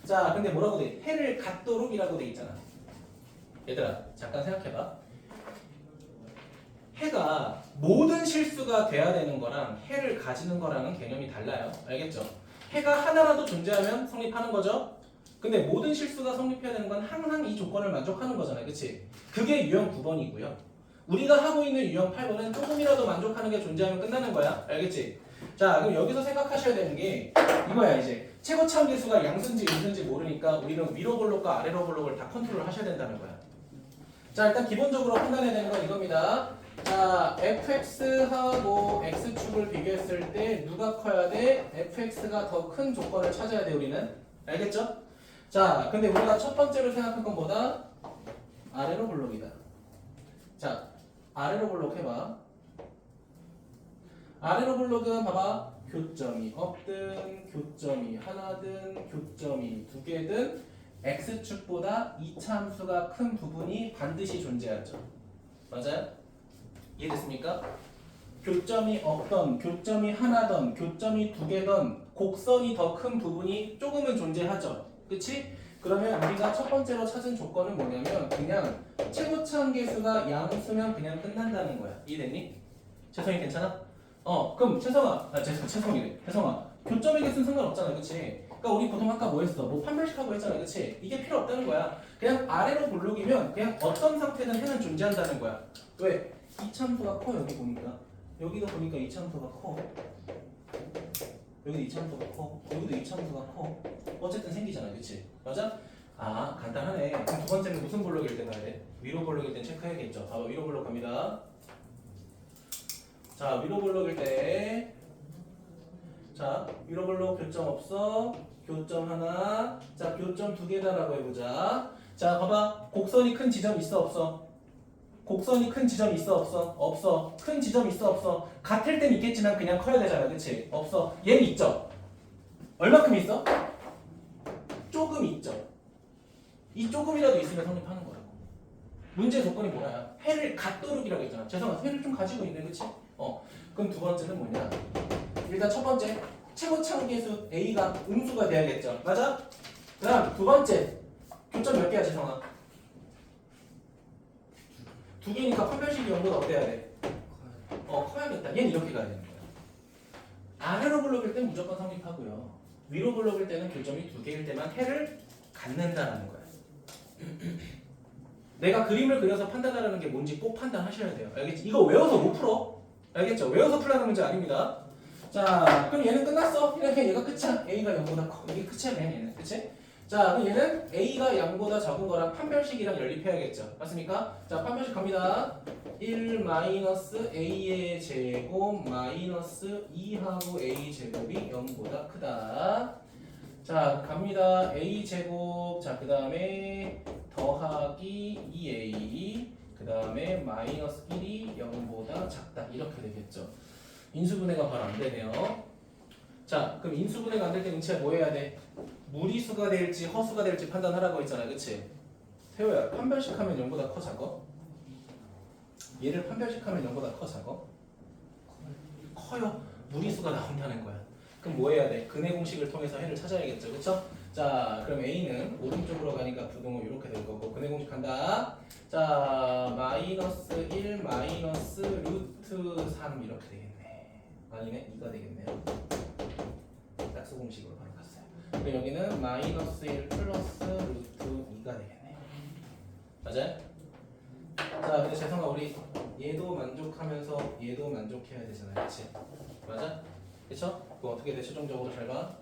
자, 근데 뭐라고 돼? 해를 갖도록이라고 돼 있잖아. 얘들아, 잠깐 생각해봐. 해가 모든 실수가 돼야 되는 거랑 해를 가지는 거랑은 개념이 달라요. 알겠죠? 해가 하나라도 존재하면 성립하는 거죠? 근데 모든 실수가 성립해야 되는 건 항상 이 조건을 만족하는 거잖아요. 그치? 그게 유형 9번이고요. 우리가 하고 있는 유형 8번은 조금이라도 만족하는 게 존재하면 끝나는 거야. 알겠지? 자, 그럼 여기서 생각하셔야 되는 게 이거야 이제. 최고차항 계수가 양수인지 음수인지 모르니까 우리는 위로 볼록과 아래로 볼록을 다 컨트롤 하셔야 된다는 거야. 자, 일단 기본적으로 판단해야 되는 건 이겁니다. 자, fx하고 x축을 비교했을 때 누가 커야 돼? fx가 더 큰 조건을 찾아야 돼 우리는. 알겠죠? 자, 근데 우리가 첫 번째로 생각한 건 뭐다? 아래로 볼록이다. 자, 아래로 볼록 해봐. 아래로 볼록은 봐봐. 교점이 없든 교점이 하나든 교점이 두 개든 x축보다 2차 함수가 큰 부분이 반드시 존재하죠. 맞아요? 이해됐습니까? 교점이 없던 교점이 하나던 교점이 두 개던 곡선이 더 큰 부분이 조금은 존재하죠. 그치? 그러면 우리가 첫 번째로 찾은 조건은 뭐냐면 그냥 최고차항 계수가 양수면 그냥 끝난다는 거야. 이해됐니? 채성이 괜찮아? 그럼 채성이래. 혜성아, 교점의 개수는 상관없잖아, 그치? 그러니까 우리 보통 아까 뭐 했어? 뭐 판별식하고 했잖아, 그치? 이게 필요 없다는 거야. 그냥 아래로 볼록이면 그냥 어떤 상태든 해는 존재한다는 거야. 왜? 이참수가 커, 여기 보니까. 여기도 보니까 이참수가 커. 여기도 이참수가 커. 여기도 이참수가 커. 어쨌든 생기잖아, 그치? 맞아? 아, 간단하네. 그럼 두 번째는 무슨 볼록일 때 가야 돼? 위로 볼록일 땐 체크해야겠죠. 바로 위로 볼록 갑니다. 자, 위로 볼록일 때, 자, 위로 볼록 교점 없어. 교점 하나. 자, 교점 두 개다라고 해보자. 자, 봐봐. 곡선이 큰 지점 있어 없어? 곡선이 큰 지점이 있어 없어? 없어. 큰 지점 있어 없어? 같을 땐 있겠지만 그냥 커야 되잖아. 그치? 없어. 얘는 있죠? 얼마큼 있어? 조금 있죠. 이 조금이라도 있으면 성립하는 거라고. 문제 조건이 뭐야? 해를 갖도록이라고 했잖아. 죄송합니다. 해를 좀 가지고 있네. 그치? 그럼 두 번째는 뭐냐? 일단 첫 번째 최고차계수 A가 음수가 돼야겠죠. 맞아? 그 다음 두 번째 교점 몇 개야 재성아? 두 개니까 판별식이 0보다 어때야 돼? 커야겠다. 얘는 이렇게 가야 되는 거야. 아래로 블록일 땐 무조건 성립하고요. 위로 블록일 때는 교점이 두 개일 때만 해를 갖는다라는 거야. 내가 그림을 그려서 판단하라는 게 뭔지 꼭 판단하셔야 돼요. 알겠지? 이거 외워서 못 풀어. 알겠죠? 외워서 풀라는 문제 아닙니다. 자, 그럼 얘는 끝났어. 이렇게 얘가 끝이야. A가 0보다 커. 이게 끝이야, 그냥 얘는. 그치? 자, 그럼 얘는 A가 0보다 적은 거랑 판별식이랑 연립해야겠죠. 맞습니까? 자, 판별식 갑니다. 1 마이너스 A의 제곱 마이너스 2하고 A 제곱이 0보다 크다. 자, 갑니다. A 제곱. 자, 그 다음에 더하기 2A. 그 다음에 마이너스 1이 0보다 작다. 이렇게 되겠죠. 인수분해가 바로 안 되네요. 자, 그럼 인수분해가 안 될 때 은치야 뭐 해야 돼? 무리수가 될지 허수가 될지 판단하라고 했잖아. 그치? 태호야, 판별식하면 0보다 커 작어? 얘를 판별식하면 0보다 커 작어? 커요. 무리수가 나온다는 거야. 그럼 뭐 해야 돼? 근해 공식을 통해서 해를 찾아야겠죠. 그쵸? 자, 그럼 A는 오른쪽으로 가니까 부동은 이렇게 될 거고 근해 공식 간다. 자, 마이너스 1 마이너스 루트 3 이렇게 되겠네. 아니네, 2가 되겠네요. 약수 공식으로 바로 갔어요. 그리고 여기는 마이너스 1 플러스 루트 2가 되겠네. 맞아요? 자, 근데 재성아 우리 얘도 만족하면서 얘도 만족해야 되잖아요. 그치? 맞아? 그쵸? 그거 어떻게 돼? 최종적으로 잘 봐.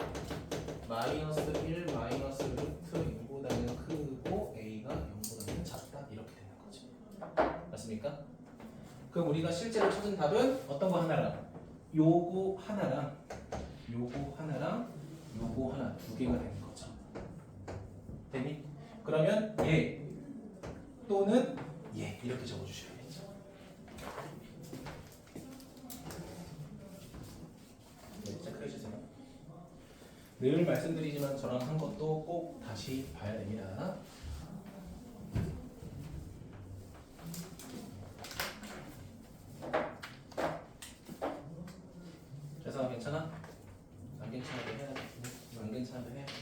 마이너스 1 마이너스 루트 2보다는 크고 A가 0보다는 작다. 이렇게 되는 거지. 맞습니까? 그럼 우리가 실제로 찾은 답은 어떤 거 하나랑 요거 하나랑 요거 하나랑 요거 하나 두 개가 되는 거죠. 됐니? 그러면 얘 또는 얘 이렇게 적어주셔야겠죠. 네, 체크해주세요. 늘 말씀드리지만 저랑 한 것도 꼭 다시 봐야 됩니다. 재성아 괜찮아? 안 괜찮아도 해야 돼. 안 괜찮아도 해야 돼.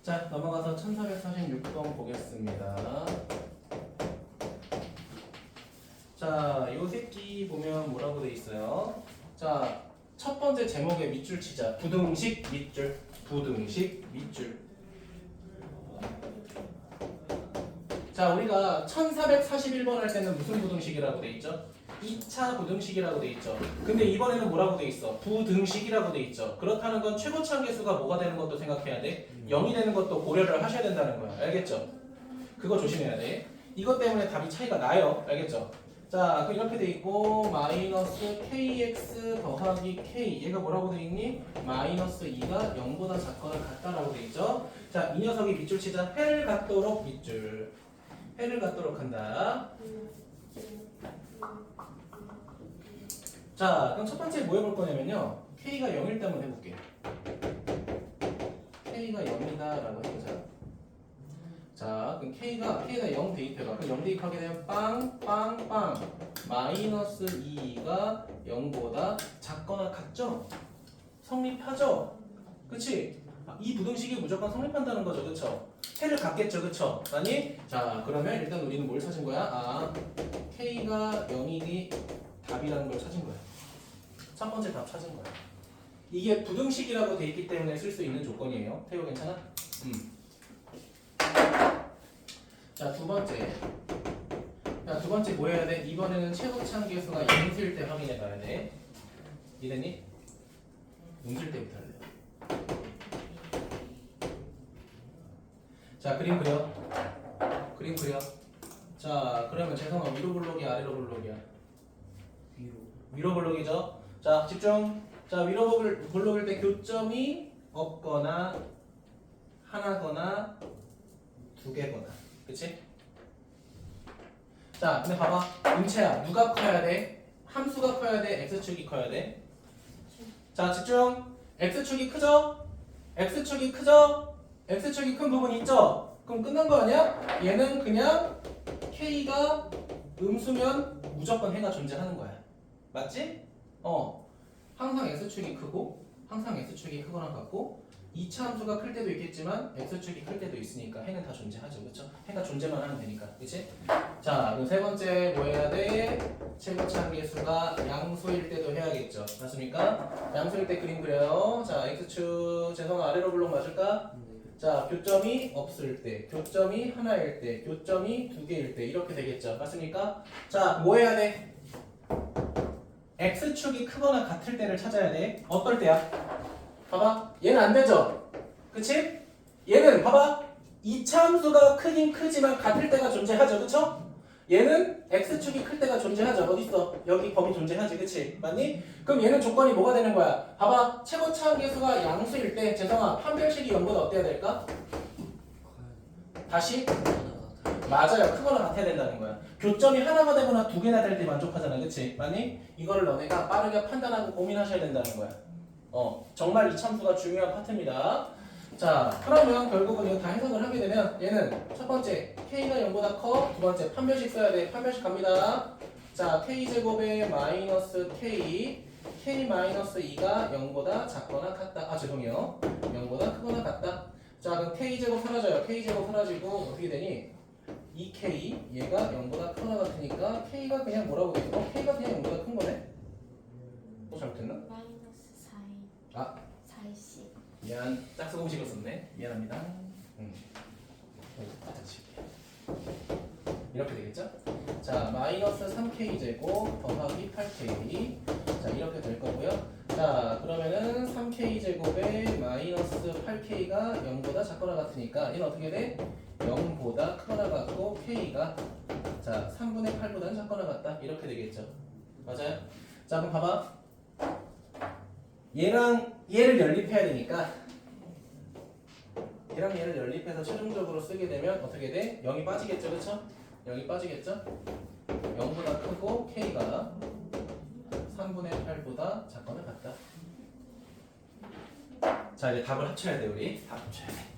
자, 넘어가서 1446번 보겠습니다. 자, 요 새끼 보면 뭐라고 돼 있어요? 자, 첫 번째 제목에 밑줄 치자. 부등식 밑줄. 부등식 밑줄. 자, 우리가 1441번 할 때는 무슨 부등식이라고 돼 있죠? 2차 부등식이라고 돼 있죠. 근데 이번에는 뭐라고 돼 있어? 부등식이라고 돼 있죠. 그렇다는 건 최고차 계수가 뭐가 되는 것도 생각해야 돼. 0이 되는 것도 고려를 하셔야 된다는 거야. 알겠죠? 그거 조심해야 돼. 이것 때문에 답이 차이가 나요. 알겠죠? 자, 그럼 이렇게 돼 있고 마이너스 kx 더하기 k 얘가 뭐라고 돼 있니? 마이너스 2가 0보다 작거나 같다라고 돼 있죠. 자, 이 녀석이 밑줄 치자. 해를 갖도록 밑줄. 해를 갖도록 한다. 자, 그럼 첫 번째 뭐 해볼 거냐면요. k가 0일 때 한번 해볼게. k가 0이다 라고 해보자. 자, 그럼 k가 0 대입해봐. 그럼 0 대입하게 되면 빵, 빵, 빵. 마이너스 2가 0보다 작거나 같죠? 성립하죠? 그치? 이 부등식이 무조건 성립한다는 거죠. 그쵸? 해를 갖겠죠. 그쵸? 아니? 자, 그러면 일단 우리는 뭘 찾은 거야? k가 0이니 답이라는 걸 찾은 거야. 첫 번째 답 찾은 거야. 이게 부등식이라고 돼 있기 때문에 쓸 수 있는 조건이에요. 태호 괜찮아? 자, 두 번째. 자, 두 번째 뭐 해야 돼? 이번에는 최고차항 계수가 음수일 때 확인해 봐야 돼. 이랬니? 음수일 때부터 할래요. 자, 그림 그려. 그림 그려. 자, 그러면 재성아 위로 블록이야, 아래로 블록이야? 위로 블록이죠. 자, 집중. 자, 위로 블록일 때 교점이 없거나 하나거나 두 개거나. 그치? 자, 근데 봐봐. 음체야. 누가 커야 돼? 함수가 커야 돼? x축이 커야 돼? 자, 집중. x축이 크죠? x축이 크죠? x축이 큰 부분 있죠? 그럼 끝난 거 아니야? 얘는 그냥 k가 음수면 무조건 해가 존재하는 거야. 맞지? 항상 x축이 크고 항상 x축이 크거나 같고 2차 함수가 클 때도 있겠지만 x축이 클 때도 있으니까 해는 다 존재하죠. 그렇죠? 해가 존재만 하면 되니까. 그렇지? 자, 그럼 세 번째 뭐 해야 돼? 최고차함계수가 양수일 때도 해야겠죠. 맞습니까? 양수일 때 그림 그려요. 자, x축 재성아 아래로 블록 맞을까? 자, 교점이 없을 때, 교점이 하나일 때, 교점이 두 개일 때 이렇게 되겠죠. 맞습니까? 자, 뭐 해야 돼? x축이 크거나 같을 때를 찾아야 돼. 어떨 때야? 봐봐. 얘는 안 되죠? 그치? 얘는 봐봐. 2차 함수가 크긴 크지만 같을 때가 존재하죠. 그쵸? 얘는 x축이 클 때가 존재하죠. 어딨어? 여기 범위 존재하지. 그치? 맞니? 그럼 얘는 조건이 뭐가 되는 거야? 봐봐. 최고차함계수가 양수일 때 재성아 판별식이 0보다 어때야 될까? 다시? 맞아요. 크거나 같아야 된다는 거야. 교점이 하나가 되거나 두 개나 될 때 만족하잖아. 그치? 맞니? 이거를 너네가 빠르게 판단하고 고민하셔야 된다는 거야. 정말 이 참수가 중요한 파트입니다. 자, 그러면 결국은 이거 다 해석을 하게 되면 얘는 첫 번째 k가 0보다 커, 두 번째 판별식 써야 돼. 판별식 갑니다. 자, k제곱에 마이너스 k 마이너스 2가 0보다 작거나 같다. 아, 죄송해요. 0보다 크거나 같다. 자, 그럼 k제곱 사라져요. k제곱 사라지고 어떻게 되니? 2k 얘가 0보다 크거나 같으니까 k가 그냥 뭐라고 돼 있어? k가 그냥 0보다 큰 거네? 또 잘못했나? 마이너스 4인 아, 4씩 미안. 짝수공식을 썼네. 미안합니다. 이렇게 되겠죠? 자, 마이너스 3k 제곱 더하기 8k. 자, 이렇게 될 거고요. 자, 그러면은 3k 제곱에 마이너스 8k가 0보다 작거나 같으니까 얘는 어떻게 돼? 0보다 크거나 같고 k가 자 3분의 8보다는 작거나 같다. 이렇게 되겠죠. 맞아요? 자, 그럼 봐봐. 얘랑 얘를 연립해야 되니까 얘랑 얘를 연립해서 최종적으로 쓰게 되면 어떻게 돼? 0이 빠지겠죠. 그쵸? 0이 빠지겠죠? 0보다 크고 k가 3분의 8보다 작거나 같다. 자, 이제 답을 합쳐야 돼. 우리 답 합쳐야 돼.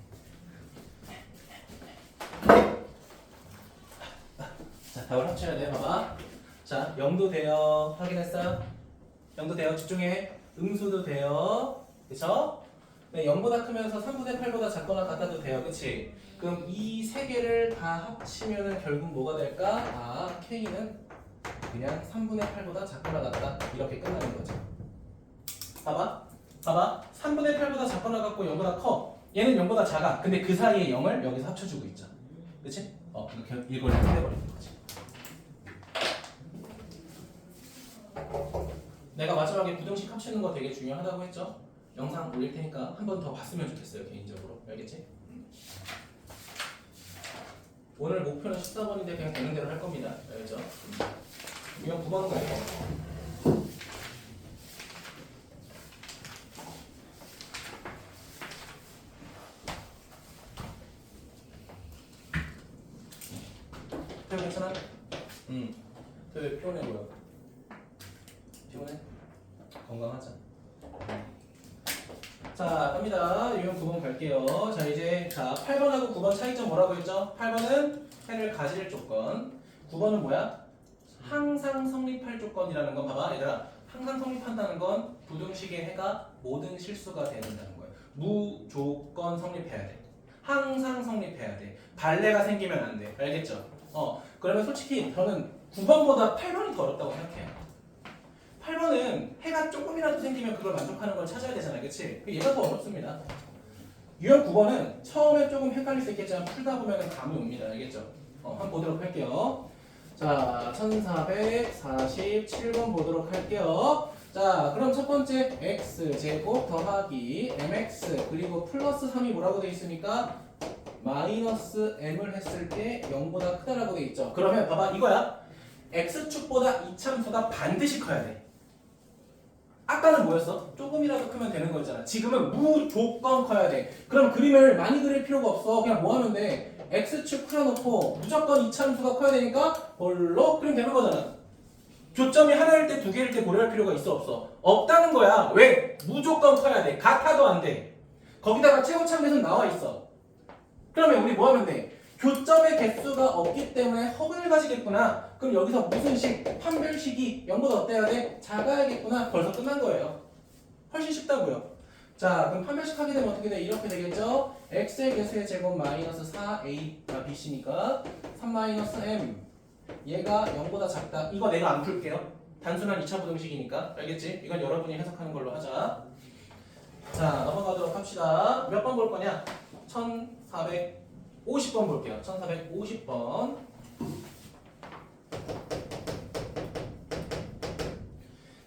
자, 답을 합쳐야 돼. 봐봐. 자, 0도 돼요. 확인했어요? 0도 돼요. 집중해. 음수도 돼요. 그쵸? 네, 0보다 크면서 3분의 8보다 작거나 같아도 돼요. 그치? 그럼 이 세 개를 다 합치면은 결국 뭐가 될까? 아, K는 그냥 3분의 8보다 작거나 같다. 이렇게 끝나는 거죠. 봐봐. 봐봐. 3분의 8보다 작거나 같고 0보다 커. 얘는 0보다 작아. 근데 그 사이에 0을 여기서 합쳐주고 있죠. 그치? 이걸 끝내버리는 거지. 내가 마지막에 부등식 합치는 거 되게 중요하다고 했죠? 영상 올릴 테니까 한 번 더 봤으면 좋겠어요. 개인적으로. 알겠지? 오늘 목표는 14번인데 그냥 되는 대로 할 겁니다. 알겠죠? 이건 9번은 거예요. 태우 괜찮아? 태우 피곤해 보여. 피곤해? 건강하자. 자, 갑니다. 유형 9번 갈게요. 자, 이제 8번하고 9번 차이점 뭐라고 했죠? 8번은 해를 가질 조건. 9번은 뭐야? 항상 성립할 조건이라는 건 봐봐. 얘들아, 항상 성립한다는 건 부등식의 해가 모든 실수가 돼야 된다는 거예요. 무조건 성립해야 돼. 항상 성립해야 돼. 발레가 생기면 안 돼. 알겠죠? 그러면 솔직히 저는 9번보다 8번이 더 어렵다고 생각해요. 8번은 해가 조금이라도 생기면 그걸 만족하는 걸 찾아야 되잖아요. 그치? 얘가 더 어렵습니다. 유형 9번은 처음에 조금 헷갈릴 수 있겠지만 풀다 보면 감이 옵니다. 알겠죠? 한번 보도록 할게요. 자, 1447번 보도록 할게요. 자, 그럼 첫 번째 x제곱 더하기 mx 그리고 플러스 3이 뭐라고 돼 있습니까? 마이너스 m을 했을 때 0보다 크다라고 돼 있죠. 그러면 봐봐 이거야. x축보다 이참수가 반드시 커야 돼. 아까는 뭐였어? 조금이라도 크면 되는 거였잖아. 지금은 무조건 커야 돼. 그럼 그림을 많이 그릴 필요가 없어. 그냥 뭐 하면 돼? x축 풀어놓고 무조건 이차함수가 커야 되니까 볼록 그럼 되는 거잖아. 교점이 하나일 때 두 개일 때 고려할 필요가 있어 없어? 없다는 거야. 왜? 무조건 커야 돼. 같아도 안 돼. 거기다가 최고차함계수 나와 있어. 그러면 우리 뭐 하면 돼? 교점의 개수가 없기 때문에 허근을 가지겠구나. 그럼 여기서 무슨 식? 판별식이 0보다 어때야 돼? 작아야겠구나. 벌써 끝난 거예요. 훨씬 쉽다고요. 자, 그럼 판별식 하게 되면 어떻게 돼? 이렇게 되겠죠? x의 개수의 제곱 마이너스 4a가 bc니까 3 마이너스 m 얘가 0보다 작다. 이거 내가 안 풀게요. 단순한 2차 부등식이니까. 알겠지? 이건 여러분이 해석하는 걸로 하자. 자, 넘어가도록 합시다. 몇 번 볼 거냐? 1450번 볼게요. 1450번.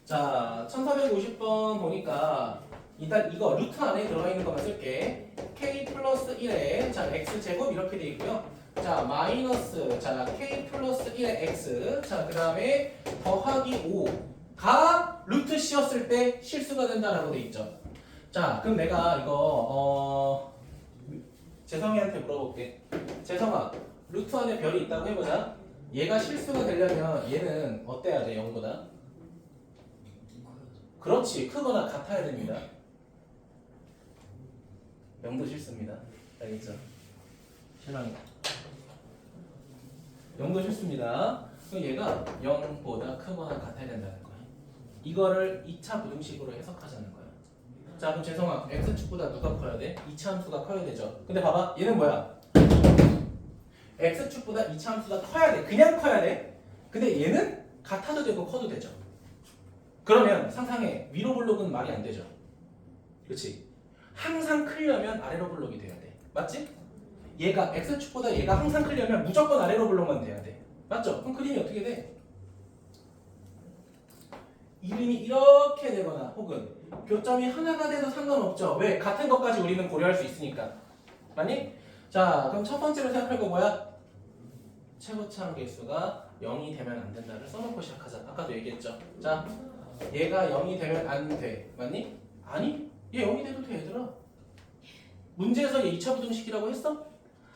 자, 1450번 보니까 일단 이거 루트 안에 들어가 있는 것만 쓸게. k 플러스 1에 자 x제곱 이렇게 돼 있고요. 자 마이너스 자 k 플러스 1의 x 자 그 다음에 더하기 5가 루트 씌웠을 때 실수가 된다라고 돼 있죠. 자 그럼 내가 이거 재성이한테 물어볼게. 재성아 루트 안에 별이 있다고 해보자. 얘가 실수가 되려면 얘는 어때야 돼 0보다? 그렇지 크거나 같아야 됩니다. 0도 실수입니다. 알겠죠? 실망이다. 0도 실수입니다. 그럼 얘가 0보다 크거나 같아야 된다는 거야. 이거를 2차 부등식으로 해석하자는 거야. 자 그럼 재성아 x축보다 누가 커야 돼? 2차 함수가 커야 되죠. 근데 봐봐 얘는 뭐야? x축보다 2차 함수가 커야 돼. 그냥 커야 돼. 근데 얘는 같아도 되고 커도 되죠. 그러면 상상해 위로 블록은 말이 안 되죠. 그렇지? 항상 크려면 아래로 블록이 돼야 돼. 맞지? 얘가 x축보다 얘가 항상 크려면 무조건 아래로 블록만 돼야 돼. 맞죠? 그럼 그림이 어떻게 돼? 이름이 이렇게 되거나 혹은 교점이 하나가 돼도 상관없죠. 왜? 같은 것까지 우리는 고려할 수 있으니까. 맞니? 자 그럼 첫 번째로 생각할 거 뭐야? 최고차함 개수가 0이 되면 안 된다를 써놓고 시작하자. 아까도 얘기했죠. 자 얘가 0이 되면 안 돼. 맞니? 아니? 얘 0이 돼도 돼 얘들아. 문제에서 얘 2차 부등식이라고 했어?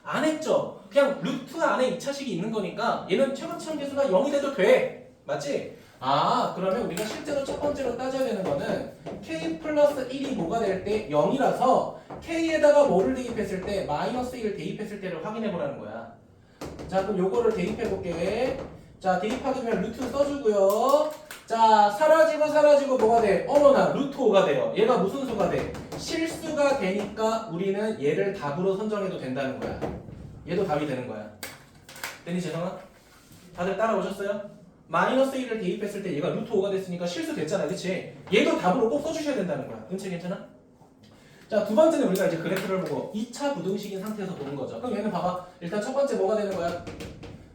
안 했죠. 그냥 루트 안에 2차식이 있는 거니까 얘는 최고차함 개수가 0이 돼도 돼. 맞지? 아 그러면 우리가 실제로 첫 번째로 따져야 되는 거는 k 플러스 1이 뭐가 될 때 0이라서 k에다가 뭐를 대입했을 때 마이너스 1을 대입했을 때를 확인해 보라는 거야. 자 그럼 요거를 대입해 볼게. 자 대입하게 되면 루트 써주고요. 자 사라지고 뭐가 돼? 어머나 루트 5가 돼요. 얘가 무슨 수가 돼? 실수가 되니까 우리는 얘를 답으로 선정해도 된다는 거야. 얘도 답이 되는 거야. 되니 재성아? 다들 따라오셨어요? 마이너스 1을 대입했을 때 얘가 루트 5가 됐으니까 실수 됐잖아. 그치? 얘도 답으로 꼭 써주셔야 된다는 거야. 은채 괜찮아? 자 두 번째는 우리가 이제 그래프를 보고 2차 부등식인 상태에서 보는 거죠. 그럼 얘는 봐봐. 일단 첫 번째 뭐가 되는 거야?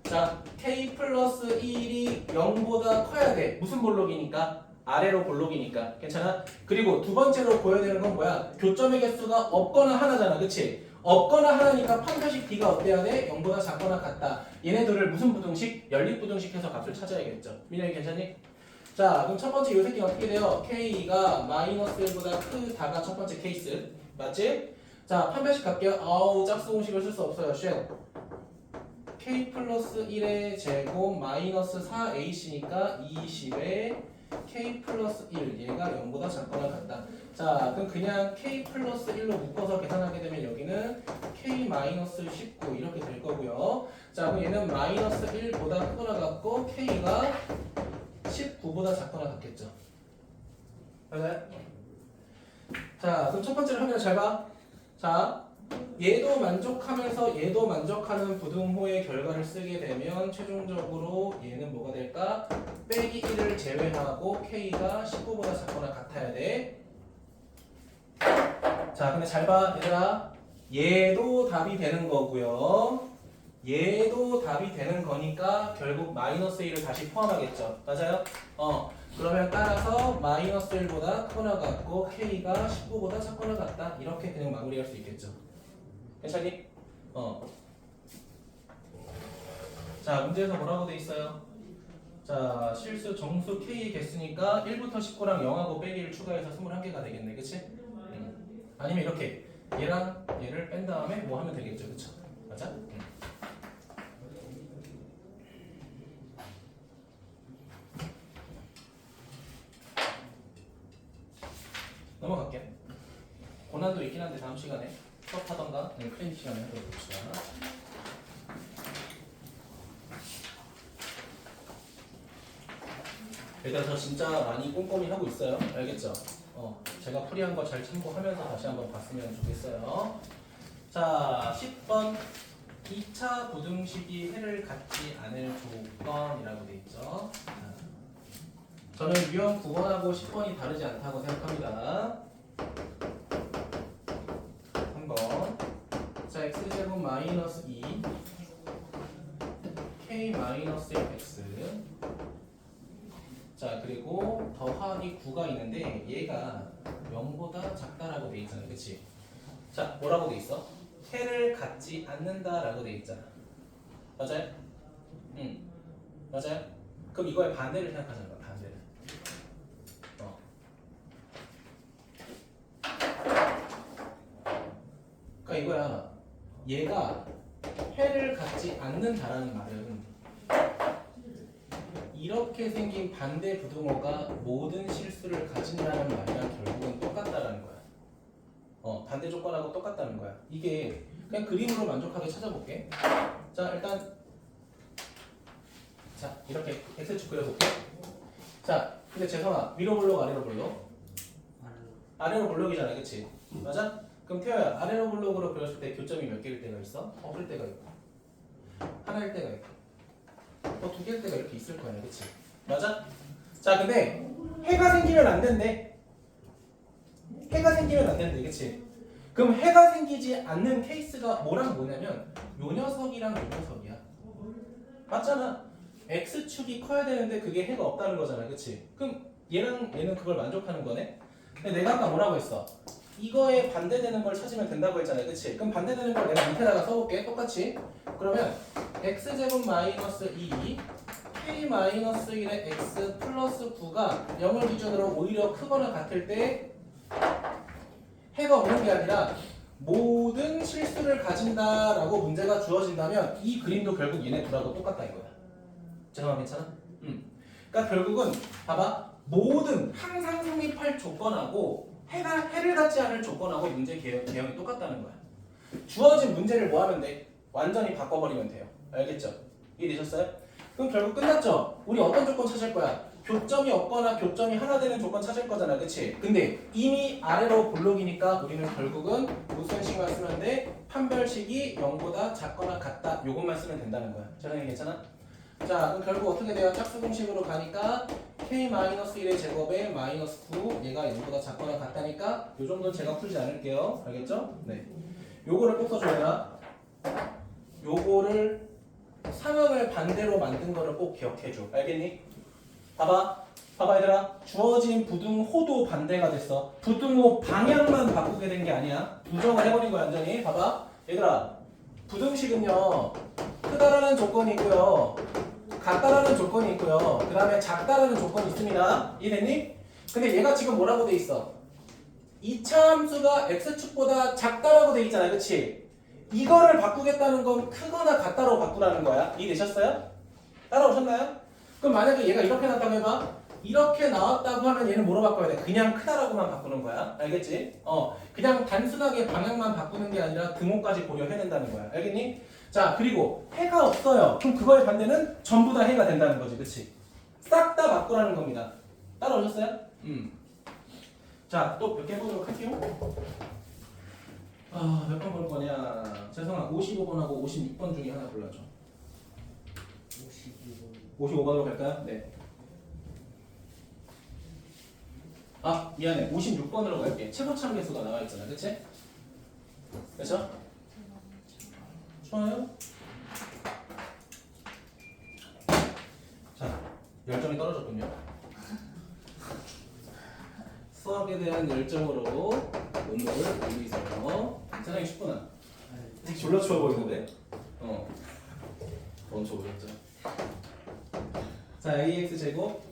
자 k 플러스 1이 0보다 커야 돼. 무슨 볼록이니까? 아래로 볼록이니까. 괜찮아? 그리고 두 번째로 보여야 되는 건 뭐야? 교점의 개수가 없거나 하나잖아. 그치? 없거나 하나니까 판별식 D가 어때야 돼? 0보다 작거나 같다. 얘네들을 무슨 부등식? 연립부등식 해서 값을 찾아야겠죠. 민영이 괜찮니? 자 그럼 첫 번째 요 새끼는 어떻게 돼요? K가 마이너스 1보다 크다가 첫 번째 케이스. 맞지? 자 판별식 갈게요. 아우 짝수 공식을 쓸 수 없어요. 쉣. K 플러스 1의 제곱 마이너스 4ac니까 20에 K 플러스 1 얘가 0보다 작거나 같다. 자 그럼 그냥 K 플러스 1로 묶어서 계산하게 되면 여기는 K 마이너스 19 이렇게 될 거고요. 자 그럼 얘는 마이너스 1보다 크거나 같고 K가 19보다 작거나 같겠죠. 맞아요? 자 그럼 첫 번째로 하면 잘 봐. 자 얘도 만족하면서 얘도 만족하는 부등호의 결과를 쓰게 되면 최종적으로 얘는 뭐가 될까? 빼기 1을 제외하고 K가 19보다 작거나 같아야 돼. 자 근데 잘 봐 얘들아. 얘도 답이 되는 거고요. 얘도 답이 되는 거니까 결국 마이너스 1을 다시 포함하겠죠. 맞아요? 그러면 따라서 마이너스 1보다 크거나 같고 K가 19보다 작거나 같다. 이렇게 그냥 마무리할 수 있겠죠. 괜찮니? 자 문제에서 뭐라고 돼 있어요? 자 실수 정수 K 개수니까 1부터 19랑 0하고 빼기를 추가해서 21개가 되겠네. 그치? 아니면 이렇게 얘랑 얘를 뺀 다음에 뭐 하면 되겠죠. 그쵸? 맞아? 논란도 있긴 한데 다음 시간에 수업하던가 클린 시간에 하도록 합시다. 일단 저 진짜 많이 꼼꼼히 하고 있어요. 알겠죠? 제가 풀이한 거 잘 참고하면서 다시 한번 봤으면 좋겠어요. 자, 10번 2차 부등식이 해를 갖지 않을 조건이라고 돼 있죠. 저는 유형 9번하고 10번이 다르지 않다고 생각합니다. 3번. 자, x제곱 마이너스 2 k 마이너스 1x. 자, 그리고 더하기 9가 있는데 얘가 0보다 작다라고 돼 있잖아요. 그치? 자, 뭐라고 돼 있어? 해를 갖지 않는다라고 돼 있잖아. 맞아요? 응. 맞아요? 그럼 이거의 반대를 생각하자는 거야. 반대를. 그러니까 이거야. 얘가 해를 갖지 않는다라는 말은 이렇게 생긴 반대 부등호가 모든 실수를 가진다는 말이랑 결국은 똑같다라는 거야. 반대 조건하고 똑같다는 거야. 이게 그냥 그림으로 만족하게 찾아볼게. 자, 일단 자, 이렇게 X축 그려볼게. 자, 근데 재성아, 위로 블록 아래로 블록? 아래로 블록이잖아, 그치? 맞아? 그럼 태호야, 아래로 블록으로 그렸을 때 교점이 몇 개일 때가 있어? 없을 때가 있고 하나일 때가 있고 두 개일 때가 이렇게 있을 거야, 그치? 맞아? 자, 근데 해가 생기면 안 된대. 해가 생기면 안 된대, 그치? 그럼 해가 생기지 않는 케이스가 뭐랑 뭐냐면 요 녀석이랑 요 녀석이야. 맞잖아. X축이 커야 되는데 그게 해가 없다는 거잖아, 그치? 그럼 얘랑 얘는 그걸 만족하는 거네? 근데 내가 아까 뭐라고 했어? 이거에 반대되는 걸 찾으면 된다고 했잖아, 그치? 그럼 반대되는 걸 내가 밑에다가 써볼게, 똑같이. 그러면 x제곱 마이너스 2 k 마이너스 1의 x 플러스 9가 0을 기준으로 오히려 크거나 같을 때 해가 없는 게 아니라 모든 실수를 가진다라고 문제가 주어진다면 이 그림도 결국 얘네 둘하고 똑같다 이거야. 죄송합니다, 괜찮아? 그러니까 결국은 봐봐, 모든 항상 성립할 조건하고 해를 갖지 않을 조건하고 문제 개형이 똑같다는 거야. 주어진 문제를 뭐 하면 돼? 완전히 바꿔버리면 돼요. 알겠죠? 이해되셨어요? 그럼 결국 끝났죠? 우리 어떤 조건 찾을 거야? 교점이 없거나 교점이 하나 되는 조건 찾을 거잖아, 그치? 근데 이미 아래로 볼록이니까 우리는 결국은 무슨 식만 쓰면 돼? 판별식이 0보다 작거나 같다, 요것만 쓰면 된다는 거야. 재성이 괜찮아? 자, 그럼 결국 어떻게 돼요? 짝수 공식으로 가니까 k-1의 제곱에 마이너스 9, 얘가 0보다 작거나 같다니까 요 정도는 제가 풀지 않을게요. 알겠죠? 네. 요거를 꼭 써줘야 요거를 상황을 반대로 만든 거를 꼭 기억해줘. 알겠니? 봐봐 얘들아. 주어진 부등호도 반대가 됐어. 부등호 방향만 바꾸게 된 게 아니야. 부정을 해버린 거야 완전히. 봐봐 얘들아, 부등식은요 크다라는 조건이 있고요, 같다라는 조건이 있고요, 그 다음에 작다라는 조건이 있습니다. 이해됐니? 근데 얘가 지금 뭐라고 돼 있어? 2차 함수가 x축보다 작다라고 돼 있잖아, 그치? 이거를 바꾸겠다는 건 크거나 같다로 바꾸라는 거야. 이해되셨어요? 따라오셨나요? 그럼 만약에 얘가 이렇게 나왔다고 해봐. 이렇게 나왔다고 하면 얘는 뭐로 바꿔야 돼? 그냥 크다라고만 바꾸는 거야. 알겠지? 그냥 단순하게 방향만 바꾸는 게 아니라 등호까지 고려해야 된다는 거야. 알겠니? 자, 그리고 해가 없어요. 그럼 그거의 반대는 전부 다 해가 된다는 거지. 그치? 싹 다 바꾸라는 겁니다. 따라오셨어요? 자, 또 몇 개 해보도록 할게요. 몇 번 볼 거냐? 재성아, 55번하고 56번 중에 하나 골라줘. 55번으로 갈까요? 네. 아, 미안해. 56번으로 갈게. 최고 참개수가 나와 있잖아. 그치? 그쵸? 좋아요? 자, 열정이 떨어졌군요. 수학에 대한 열정으로 몸을 올리세요. 괜찮아요, 10분은? 졸라 추워 보이는데? 엄청 어렵죠. 자, ax 제곱.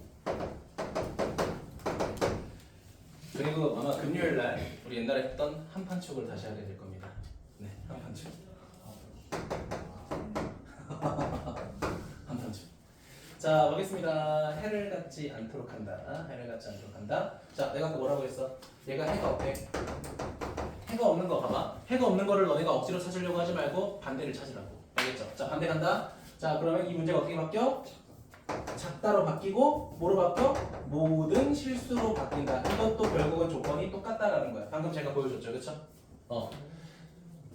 그리고 아마 금요일 날 우리 옛날에 했던 한판축을 다시 하게 될 겁니다. 네, 한판축. 한판축. 자, 보겠습니다. 해를 갖지 않도록 한다. 해를 갖지 않도록 한다. 자, 내가 아까 뭐라고 했어? 얘가 해가 어때? 해가 없는 거 봐봐. 해가 없는 거를 너네가 억지로 찾으려고 하지 말고 반대를 찾으라고. 알겠죠? 자, 반대 간다. 자, 그러면 이 문제가 어떻게 바뀌어? 작다로 바뀌고 뭐로 바뀌어? 모든 실수로 바뀐다. 이것도 결국은 조건이 똑같다라는 거야. 방금 제가 보여줬죠, 그렇죠?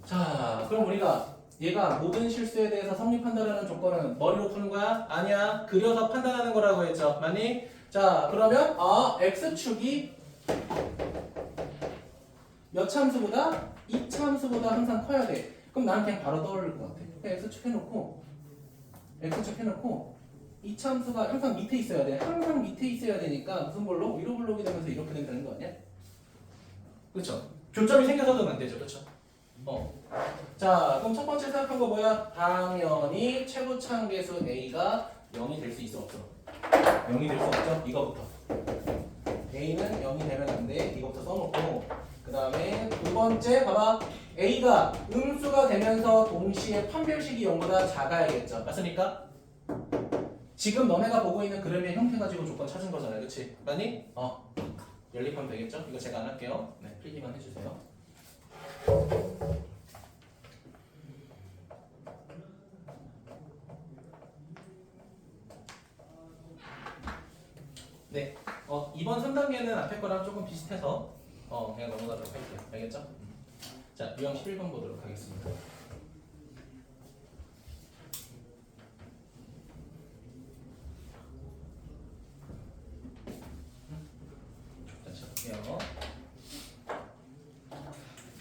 자, 그럼 우리가 얘가 모든 실수에 대해서 성립한다라는 조건은 머리로 푸는 거야? 아니야. 그려서 판단하는 거라고 했죠. 맞니? 자, 그러면 x축이 몇 참수보다? 2참수보다 항상 커야 돼. 그럼 나는 그냥 바로 떠오를 것 같아. 그냥 x축 해놓고 2참수가 항상 밑에 있어야 돼. 항상 밑에 있어야 되니까 무슨 볼록? 위로 볼록이 되면서 이렇게 되는 거 아니야? 그렇죠? 교점이 생겨서도 안 되죠. 그렇죠? 자, 그럼 첫 번째 생각한 거 뭐야? 당연히 최고차항계수 a가 0이 될 수 있어 없어? 0이 될 수 없죠? 이거부터 a는 0이 되면 안 돼. 이거부터 써놓고 그 다음에 두 번째 봐봐. a가 음수가 되면서 동시에 판별식이 0보다 작아야겠죠. 맞습니까? 지금 너네가 보고 있는 그림의 형태 가지고 조건 찾은 거잖아요. 그치? 맞니? 연립하면 되겠죠? 이거 제가 안 할게요. 네, 필기만 해주세요. 네, 이번 3단계는 앞에 거랑 조금 비슷해서 그냥 넘어가도록 할게요. 알겠죠? 자, 유형 11번 보도록 하겠습니다.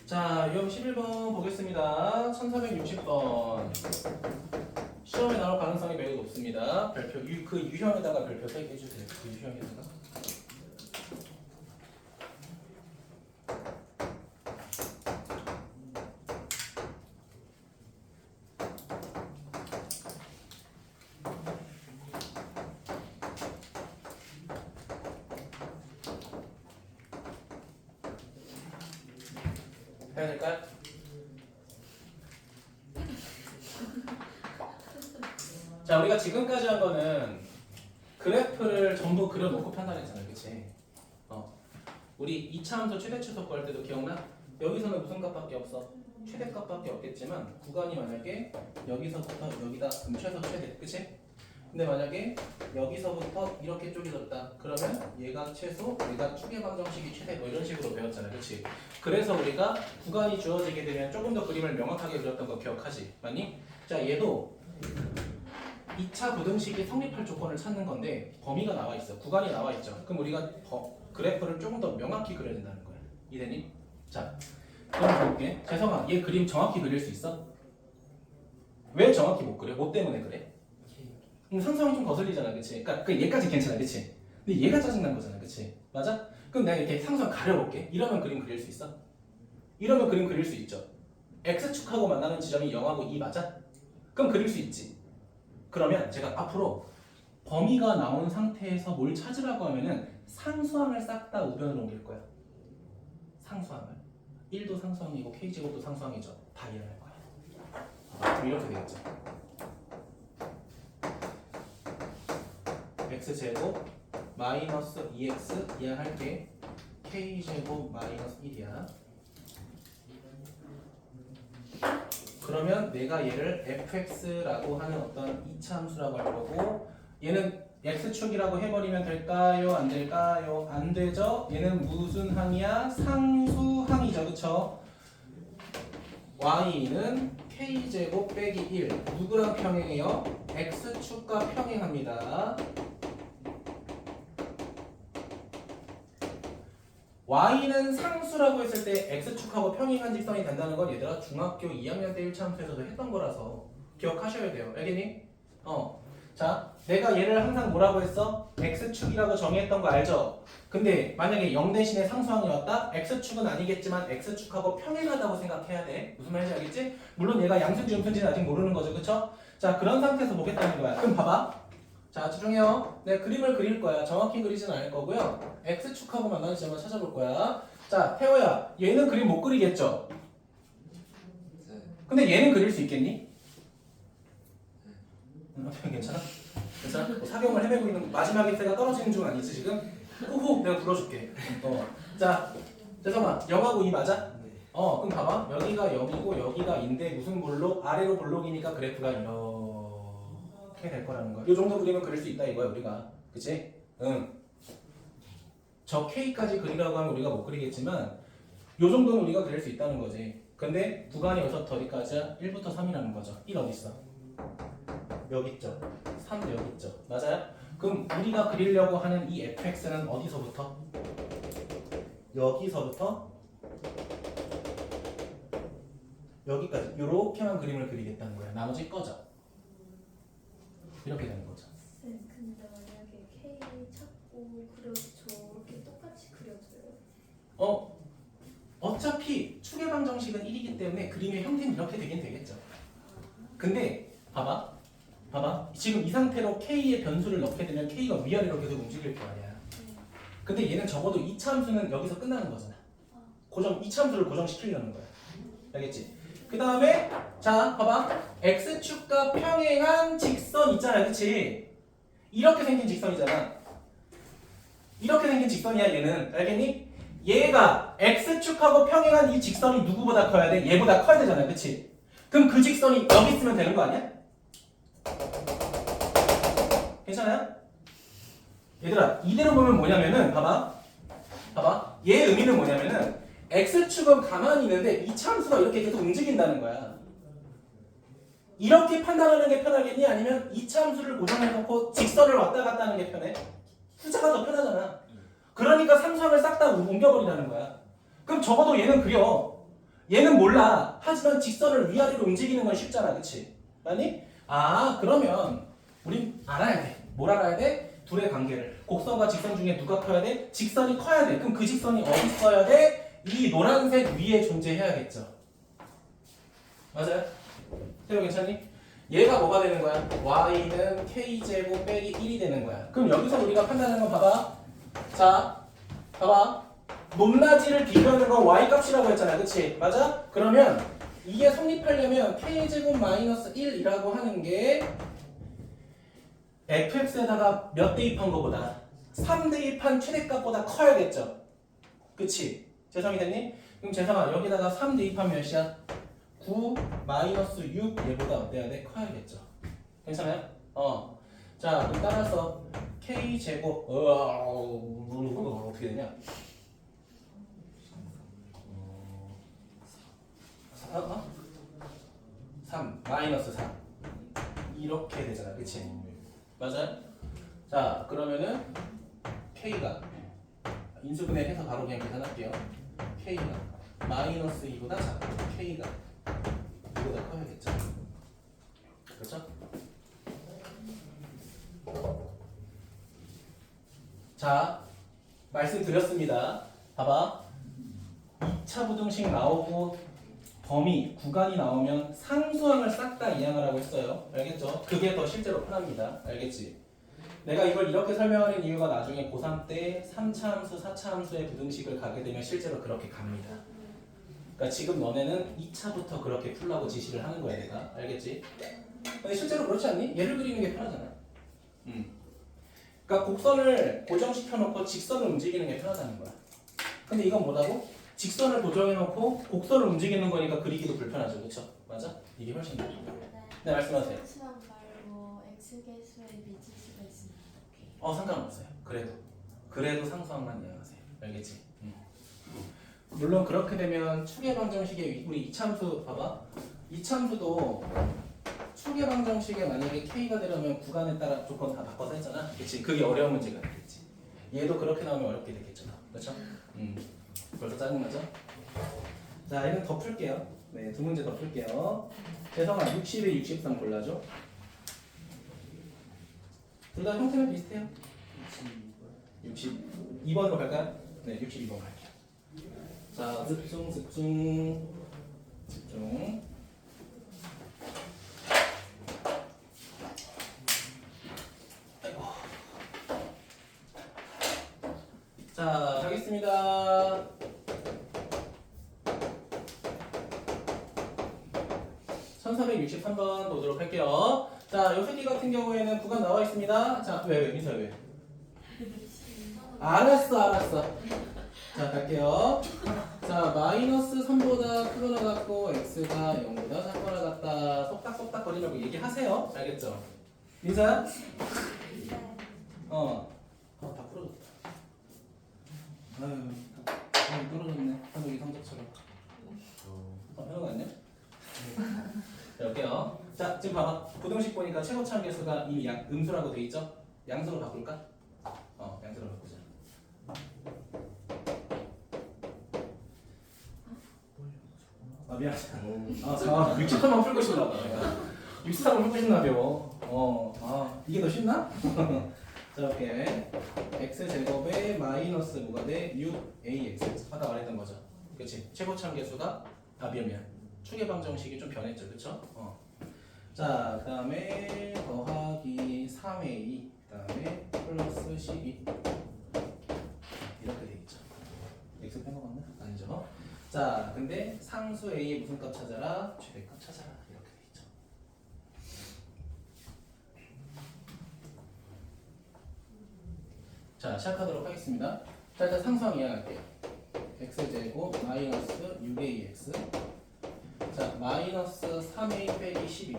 자, 유형 11번 보겠습니다. 1460번. 시험에 나올 가능성이 매우 높습니다. 별표 그 유형에다가 별표 3개 해주세요. 그 유형에다가. 해야 될까요? 자, 우리가 지금까지 한 거는 그래프를 전부 그려놓고 판단했잖아요. 그치? 우리 2차 함수 최대치수 구할 때도 기억나? 여기서는 무슨 값밖에 없어? 최대값밖에 없겠지만 구간이 만약에 여기서부터 여기다 그럼 최소 최대. 그치? 근데 만약에 여기서부터 이렇게 쪼개졌다. 그러면 얘가 최소, 얘가 추계 방정식이 최대 뭐 이런 식으로 배웠잖아요. 그치? 그래서 우리가 구간이 주어지게 되면 조금 더 그림을 명확하게 그렸던 거 기억하지? 맞니? 자, 얘도 2차 부등식이 성립할 조건을 찾는 건데 범위가 나와 있어. 구간이 나와 있죠. 그럼 우리가 그래프를 조금 더 명확히 그려야 된다는 거야. 이해되니? 자, 그럼 볼게. 재성아, 얘 그림 정확히 그릴 수 있어? 왜 정확히 못 그려? 뭐 때문에 그래? 상상이 좀 거슬리잖아, 그치? 그러니까 얘까지 괜찮아, 그치? 근데 얘가 짜증난 거잖아, 그치? 맞아? 그럼 내가 이렇게 상상 가려볼게. 이러면 그림 그릴 수 있어? 이러면 그림 그릴 수 있죠. x축하고 만나는 지점이 0하고 2 맞아? 그럼 그릴 수 있지. 그러면 제가 앞으로 범위가 나온 상태에서 뭘 찾으라고 하면은 상수항을 싹 다 우변으로 옮길 거야. 상수항을. 1도 상수항이고 k제곱도 상수항이죠. 다 이해할 거야. 그럼 이렇게 되겠죠. x제곱 마이너스 2x 이해할게. k제곱 마이너스 1이야. 그러면 내가 얘를 fx라고 하는 어떤 2차 함수라고 할 거고 얘는 x축이라고 해버리면 될까요? 안 될까요? 안 되죠? 얘는 무슨 항이야? 상수항이죠. 그쵸? y는 k제곱 빼기 1 누구랑 평행해요? x축과 평행합니다. y는 상수라고 했을 때 x축하고 평행한 직선이 된다는 건 얘들아 중학교 2학년 때 1차 함수에서도 했던 거라서 기억하셔야 돼요. 알겠니? 자, 내가 얘를 항상 뭐라고 했어? x축이라고 정의했던 거 알죠? 근데 만약에 0 대신에 상수항이 왔다? x축은 아니겠지만 x축하고 평행하다고 생각해야 돼. 무슨 말인지 알겠지? 물론 얘가 양수인지 음수인지는 아직 모르는 거죠. 그쵸? 자, 그런 상태에서 보겠다는 거야. 그럼 봐봐. 자, 집중해요. 내가 그림을 그릴 거야. 정확히 그리지는 않을 거고요. x축하고 만나는 지점을 찾아볼 거야. 자, 태호야, 얘는 그림 못 그리겠죠? 근데 얘는 그릴 수 있겠니? 괜찮아? 괜찮아? 뭐 사경을 헤매고 있는 마지막에 때가 떨어지는 중 아니지 지금? 호호 내가 불러줄게. 자, 재성아 0하고 2 맞아? 그럼 봐봐. 여기가 여기고 여기가 인데 무슨 볼록? 아래로 볼록이니까 그래프가 이렇게 될 거라는 거야. 이 정도 그림은 그릴 수 있다 이거야 우리가. 그치? 응. 저 K까지 그리라고 하면 우리가 못 그리겠지만 요 정도는 우리가 그릴 수 있다는 거지. 근데 구간이 여기서부터 어디까지야? 1부터 3이라는 거죠. 1 어디 있어? 여기 있죠. 3 여기 있죠. 맞아요? 그럼 우리가 그리려고 하는 이 fx는 어디서부터? 여기서부터 여기까지 이렇게만 그림을 그리겠다는 거야. 나머지 꺼져. 이렇게 되는 거죠. 쌤, 근데 만약에 K 찾고 그려도 저렇게 똑같이 그려줘요? 어차피 추계방 정식은 1이기 때문에 그림의 형태는 이렇게 되긴 되겠죠. 근데 봐봐. 지금 이 상태로 K의 변수를 넣게 되면 K가 위아래로 계속 움직일 거 아니야. 근데 얘는 적어도 이차함수는 여기서 끝나는 거잖아. 이차함수를 고정시키려는 거야. 알겠지? 그 다음에 자 봐봐. X축과 평행한 직선 있잖아. 그치? 이렇게 생긴 직선이잖아. 이렇게 생긴 직선이야 얘는. 알겠니? 얘가 X축하고 평행한 이 직선이 누구보다 커야 돼? 얘보다 커야 되잖아. 그치? 그럼 그 직선이 여기 있으면 되는 거 아니야? 괜찮아요? 얘들아 이대로 보면 뭐냐면은 봐봐 얘 의미는 뭐냐면은 X축은 가만히 있는데 이차함수가 이렇게 계속 움직인다는 거야. 이렇게 판단하는 게 편하겠니? 아니면 이차함수를 고정해놓고 직선을 왔다 갔다 하는 게 편해? 후자가 더 편하잖아. 그러니까 상수항을 싹 다 옮겨버리라는 거야. 그럼 적어도 얘는 그려. 얘는 몰라. 하지만 직선을 위아래로 움직이는 건 쉽잖아. 그치? 아니? 그러면 우린 알아야 돼. 뭘 알아야 돼? 둘의 관계를. 곡선과 직선 중에 누가 커야 돼? 직선이 커야 돼. 그럼 그 직선이 어디 있어야 돼? 이 노란색 위에 존재해야겠죠. 맞아요? 태호 괜찮니? 얘가 뭐가 되는 거야? y는 k제곱 빼기 1이 되는 거야. 그럼 여기서 우리가 판단하는 건 봐봐. 자, 봐봐. 높낮이를 비교하는 건 y값이라고 했잖아. 그치? 맞아? 그러면 이게 성립하려면 k제곱 마이너스 1이라고 하는 게 fx에다가 몇 대입한 거보다 3 대입한 최대값보다 커야겠죠. 그치? 재성이 됐니? 그럼 재성아 여기다가 3 대입하면 몇이야? 9 마이너스 6 얘보다 어때야 돼? 커야겠죠. 괜찮아요? 자 그럼 따라서 k제곱 어떻게 되냐? 3 마이너스 3 이렇게 되잖아. 그치? 맞아요? 자 그러면은 K가 인수분해 해서 바로 그냥 계산할게요. K가 마이너스 2보다 작고 K가 2보다 커야겠죠. 그렇죠? 자 말씀드렸습니다. 봐봐. 2차 부등식 나오고 범위, 구간이 나오면 상수항을 싹 다 이항하라고 했어요. 알겠죠? 그게 더 실제로 편합니다. 알겠지? 내가 이걸 이렇게 설명하는 이유가 나중에 고3 때 3차 함수, 4차 함수의 부등식을 가게 되면 실제로 그렇게 갑니다. 그러니까 지금 너네는 2차부터 그렇게 풀라고 지시를 하는 거야, 내가. 알겠지? 근데 실제로 그렇지 않니? 얘를 그리는 게 편하잖아. 그러니까 곡선을 고정시켜 놓고 직선을 움직이는 게 편하다는 거야. 근데 이건 뭐라고? 직선을 고정해놓고 곡선을 움직이는 거니까 그리기도 불편하죠. 그렇죠? 맞아? 이게 훨씬 나아. 네, 말씀하세요. 상수항 말고 X개수의 미지수가 있으면 어떡해요? 상관없어요. 그래도 상수항만 이용하세요. 알겠지? 물론 그렇게 되면 추계방정식에 우리 이차함수 봐봐. 이차함수도 추계방정식에 만약에 K가 되려면 구간에 따라 조건 다 바꿔서 했잖아. 그치? 그게 어려운 문제가 되겠지. 얘도 그렇게 나오면 어렵게 되겠죠. 그렇죠? 벌써 짜증나죠? 자, 얘는 더 풀게요. 네, 두 문제 더 풀게요. 재성아, 60에 63 골라줘. 둘 다 형태는 비슷해요. 62번으로 갈까요? 네, 62번 갈게요. 자, 집중. 아이고. 자, 가겠습니다. (1463번) 보도록 할게요. 자, 요 새끼 같은 경우에는 구간 나와 있습니다. 자, 왜, 민서 왜? 알았어. 자, 갈게요. 자, 마이너스 3보다 크거나 같고 x가 0보다 작거나 같다. 속닥속닥 거리지 말고 얘기하세요. 알겠죠? 민서야? 다 부러졌다. 아유, 다 부러졌네. 한국이 성적처럼. 해놓은 거 아니야? 자, 볼게요. 자, 지금 봐봐. 부등식 보니까 최고차함 계수가 이미 음수라고 돼 있죠? 양수로 바꿀까? 양수로 바꾸자. 미안. 63만 풀고 싶나 봐. 63을 풀고 싶나 봐. 이게 더 쉽나? 자, 이렇게 x 제곱에 마이너스 뭐가 돼? 6ax. 아까 말했던 거죠. 그렇지? 최고참 계수가 미안. 추계방 정식이 좀 변했죠, 그렇죠? 자, 그다음에 더하기 3a, 그다음에 플러스 12 이렇게 돼 있죠. x 뺀거 맞나? 아니죠. 자, 근데 상수 a의 무슨 값 찾아라? 최대값 찾아라. 이렇게 돼 있죠. 자, 시작하도록 하겠습니다. 자, 일단 상수항 이해할게요. x제곱 마이너스 6ax. 자, 마이너스 3a 빼기 12.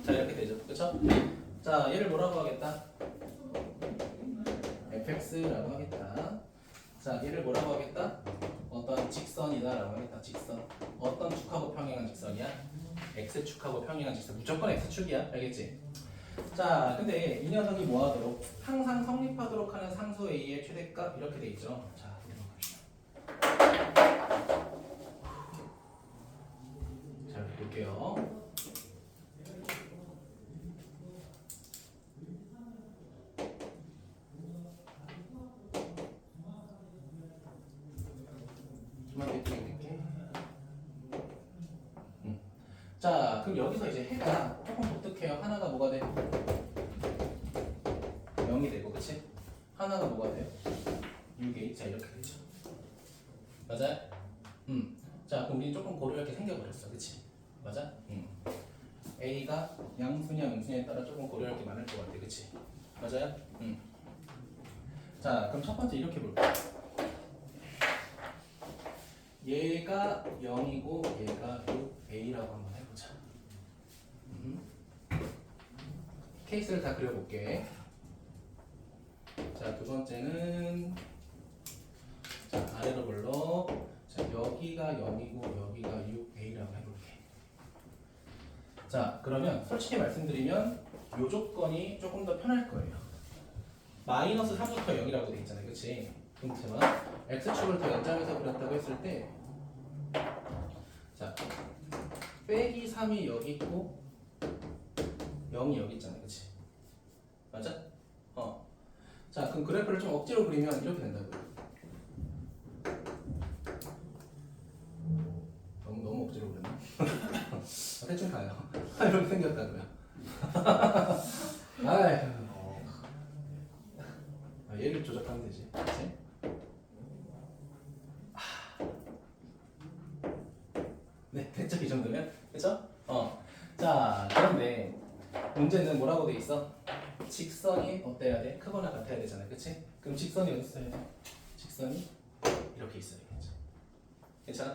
자, 이렇게 되죠. 그쵸? 자, 얘를 뭐라고 하겠다? fx라고 하겠다. 자, 얘를 뭐라고 하겠다? 어떤 직선이다라고 하겠다. 직선. 어떤 축하고 평행한 직선이야? x축하고 평행한 직선. 무조건 x축이야. 알겠지? 자, 근데 이 녀석이 뭐하도록? 항상 성립하도록 하는 상수 a의 최대값 이렇게 돼 있죠. 자, 자, 볼게요. 자, 그럼 여기서 이제 해가 조금 독특해요. 하나가 뭐가 돼? 0이 되고, 그치? 하나가 뭐가 돼요? 6a. 자, 이렇게 되죠. 맞아요? 자, 그럼 우리 조금 고려할 게 생겨버렸어. 그치? 맞아? a가 양수냐 음수냐에 따라 조금 고려할 게 많을 것 같아. 그치? 맞아요? 자, 그럼 첫 번째 이렇게 볼게요. 얘가 0이고 얘가 6a라고 한번 해보자. 케이스를 다 그려볼게. 자, 두 번째는 자, 아래로 불러. 자, 여기가 0이고 여기가 6a라고 해볼게. 자, 그러면 솔직히 말씀드리면 요 조건이 조금 더 편할 거예요. 마이너스 3부터 0이라고 돼 있잖아요. 그치? 그렇지만 x축을 더 연장해서 그렸다고 했을 때 자, 빼기 3이 여기 있고 0이 여기 있잖아. 그치? 맞아? 자, 그럼 그래프를 좀 억지로 그리면 이렇게 된다고요. 너무 억지로 그렸나? 대충 가요. 이렇게 생겼다고요. 얘를 조작하면 되지. 그치? 네, 됐죠? 이 정도면? 그쵸? 자, 그런데 문제는 뭐라고 돼 있어? 직선이 어때야 돼? 크거나 같아야 되잖아. 그치? 그럼 직선이 어디 있어야 돼? 직선이 이렇게 있어야겠죠. 괜찮아?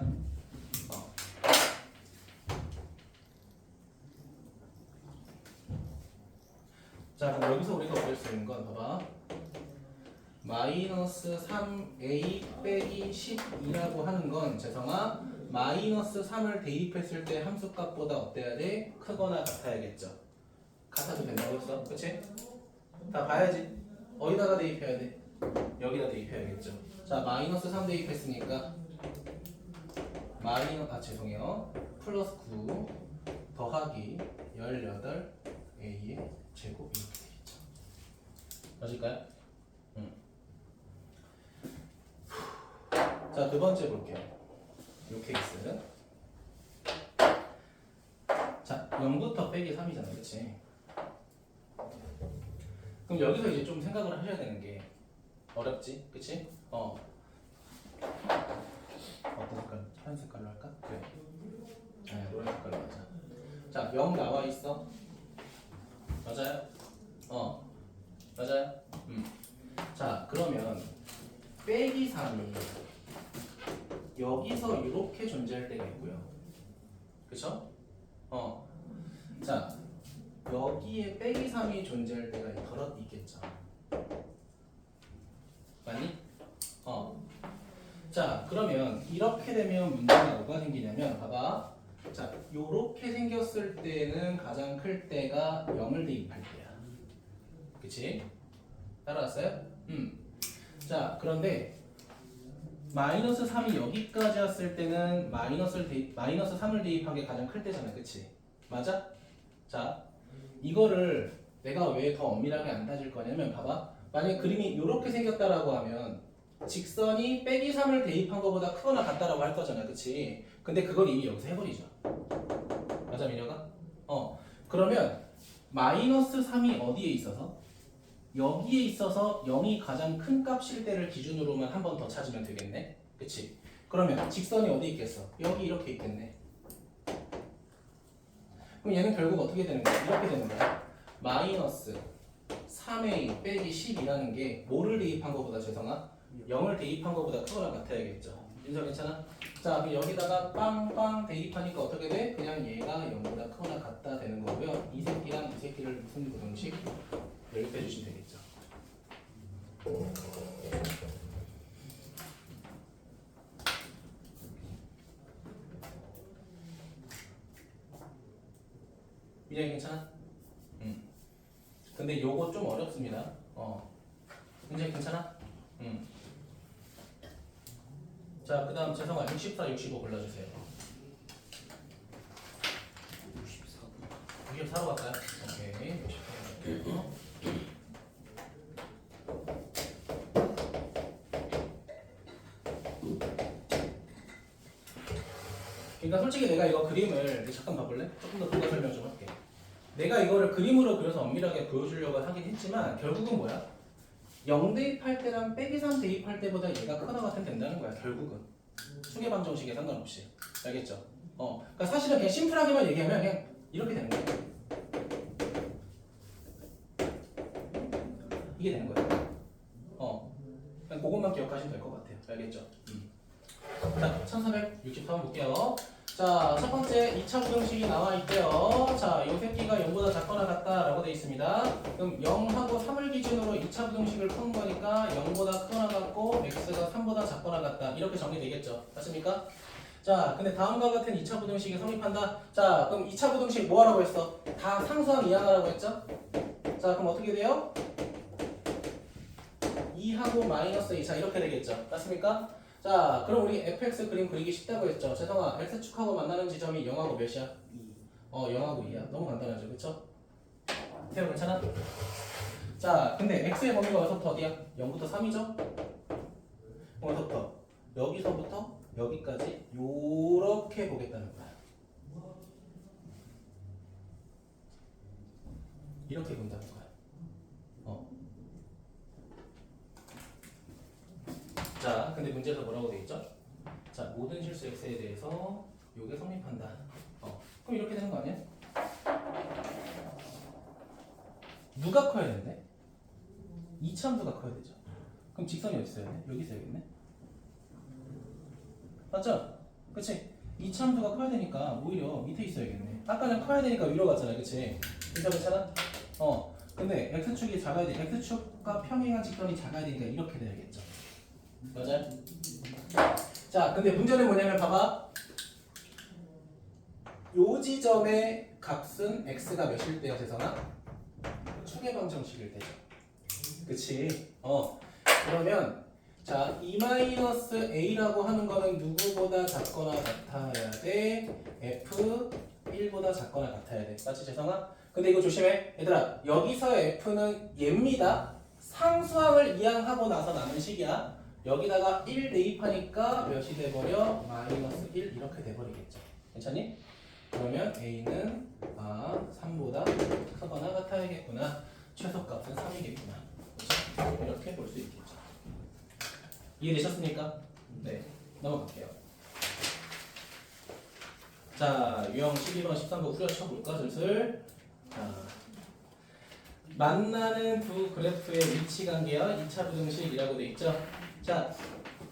자, 그럼 여기서 우리가 그릴 수 있는 건 봐봐. 마이너스 3a 빼기 12라고 하는 건 재성아 마이너스 3을 대입했을 때 함수값보다 어때야 돼? 크거나 같아야겠죠. 같아도 된다고 했어. 그치? 다 봐야지. 어디다가 대입해야 돼? 여기다 대입해야겠죠. 자, 마이너스 3 대입했으니까 죄송해요. 플러스 9 더하기 18a의 제곱 이렇게 되겠죠. 맞을까요? 자, 두 번째 볼게요. 요 케이스. 자, 0부터 빼기 3이잖아요. 그치? 그럼 여기서 이제 좀 생각을 하셔야 되는 게 어렵지? 그치? 어떤 색깔? 파란 색깔로 할까? 그래. 네, 노란 색깔로 하자. 자, 0 나와 있어. 맞아요? 맞아요? 자, 그러면 빼기 3이 여기서 이렇게 존재할 때가 있고요. 그쵸? 자, 여기에 빼기 3이 존재할 때가 있겠죠. 맞니? 자, 그러면 이렇게 되면 문제가 뭐가 생기냐면, 봐봐. 자, 요렇게 생겼을 때는 가장 클 때가 0을 대입할 때야. 그치? 따라왔어요? 자, 그런데 마이너스 3이 여기까지 왔을 때는 마이너스 3을 대입한 게 가장 클 때잖아. 그치? 맞아? 자, 이거를 내가 왜 더 엄밀하게 안 따질 거냐면, 봐봐. 만약 그림이 이렇게 생겼다라고 하면 직선이 빼기 3을 대입한 것보다 크거나 같다라고 할 거잖아. 그치? 근데 그걸 이미 여기서 해버리죠. 맞아, 민혁아? 그러면 마이너스 3이 어디에 있어서? 여기에 있어서 0이 가장 큰 값일 때를 기준으로만 한 번 더 찾으면 되겠네. 그치? 그러면 직선이 어디 있겠어? 여기 이렇게 있겠네. 그럼 얘는 결국 어떻게 되는 거야? 이렇게 되는 거야. 마이너스 3a 빼기 10이라는 게 뭐를 대입한 것보다 죄송아? 0을 대입한 것보다 크거나 같아야겠죠. 윤서 괜찮아? 자, 그럼 여기다가 빵빵 대입하니까 어떻게 돼? 그냥 얘가 0보다 크거나 같다 되는 거고요. 이 새끼랑 이 새끼를 무슨 부등식? 여기다 해주시면 되겠죠. 미정이 괜찮아? 근데 요거 좀 어렵습니다. 굉장히 괜찮아? 자, 그 다음 재성아 64, 65 골라주세요. 64로 갈까요? 오케이. 64로 그러니까 솔직히 내가 이거 그림을 잠깐 봐볼래? 조금 더 누가 설명 좀 할게. 내가 이거를 그림으로 그려서 엄밀하게 보여주려고 하긴 했지만 결국은 뭐야? 0 대입할 때랑 빼기 3 대입할 때보다 얘가 크거나 같으면 된다는 거야. 결국은 수계 방정식에 상관없이. 알겠죠? 그러니까 사실은 그냥 심플하게만 얘기하면 그냥 이렇게 되는 거야. 이게 되는 거야. 그냥 그것만 기억하시면 될 것 같아요. 알겠죠? 자, 1464번 볼게요. 자, 첫 번째 2차 부등식이 나와 있대요. 자, 이 새끼가 0보다 작거나 같다라고 되어 있습니다. 그럼 0하고 3을 기준으로 2차 부등식을 푸는 거니까 0보다 크거나 같고 x가 3보다 작거나 같다. 이렇게 정리되겠죠. 맞습니까? 자, 근데 다음과 같은 2차 부등식이 성립한다. 자, 그럼 2차 부등식 뭐 하라고 했어? 다 상수항 이항하라고 했죠? 자, 그럼 어떻게 돼요? 2하고 마이너스 2. 자, 이렇게 되겠죠. 맞습니까? 자, 그럼 우리 fx 그림 그리기 쉽다고 했죠. 재성아, x축하고 만나는 지점이 0하고 몇이야? 2. 0하고 2야. 너무 간단하죠. 그쵸? 태우 괜찮아? 자, 근데 x의 범위가 어디서부터 어디야? 0부터 3이죠? 어디서부터? 여기서부터 여기까지 요렇게 보겠다는 거야. 이렇게 본다는 거야. 자, 근데 문제에서 뭐라고 돼 있죠? 자, 모든 실수 x에 대해서 요게 성립한다. 그럼 이렇게 되는 거 아니야? 누가 커야 되는데? 이차함수가 커야 되죠. 그럼 직선이 어디 있어야 돼? 여기 있어야겠네. 맞죠? 그치? 이차함수가 커야 되니까 오히려 밑에 있어야겠네. 아까는 커야 되니까 위로 갔잖아. 그치? 괜찮아? 근데 x축이 작아야 돼. x축과 평행한 직선이 작아야 되니까 이렇게 돼야겠죠. 맞아요? 자, 근데 문제는 뭐냐면 봐봐. 요 지점의 값은 x가 몇일 때야, 재성아? 추계방정식일 때죠. 그치? 그러면 자, 2-a라고 하는 거는 누구보다 작거나 같아야 돼? f 1보다 작거나 같아야 돼. 맞지, 재성아? 근데 이거 조심해. 얘들아, 여기서 f는 얘입니다. 상수항을 이항하고 나서 남은 식이야. 여기다가 1 대입하니까 몇이 돼버려? 마이너스 1 이렇게 돼버리겠죠. 괜찮니? 그러면 a는 3보다 크거나 같아야겠구나. 최소값은 3이겠구나. 그렇죠? 이렇게 볼 수 있겠죠. 이해되셨습니까? 네, 넘어갈게요. 자, 유형 12번, 13번 후려쳐볼까 슬슬. 자, 만나는 두 그래프의 위치 관계와 2차 부등식이라고 돼 있죠. 자,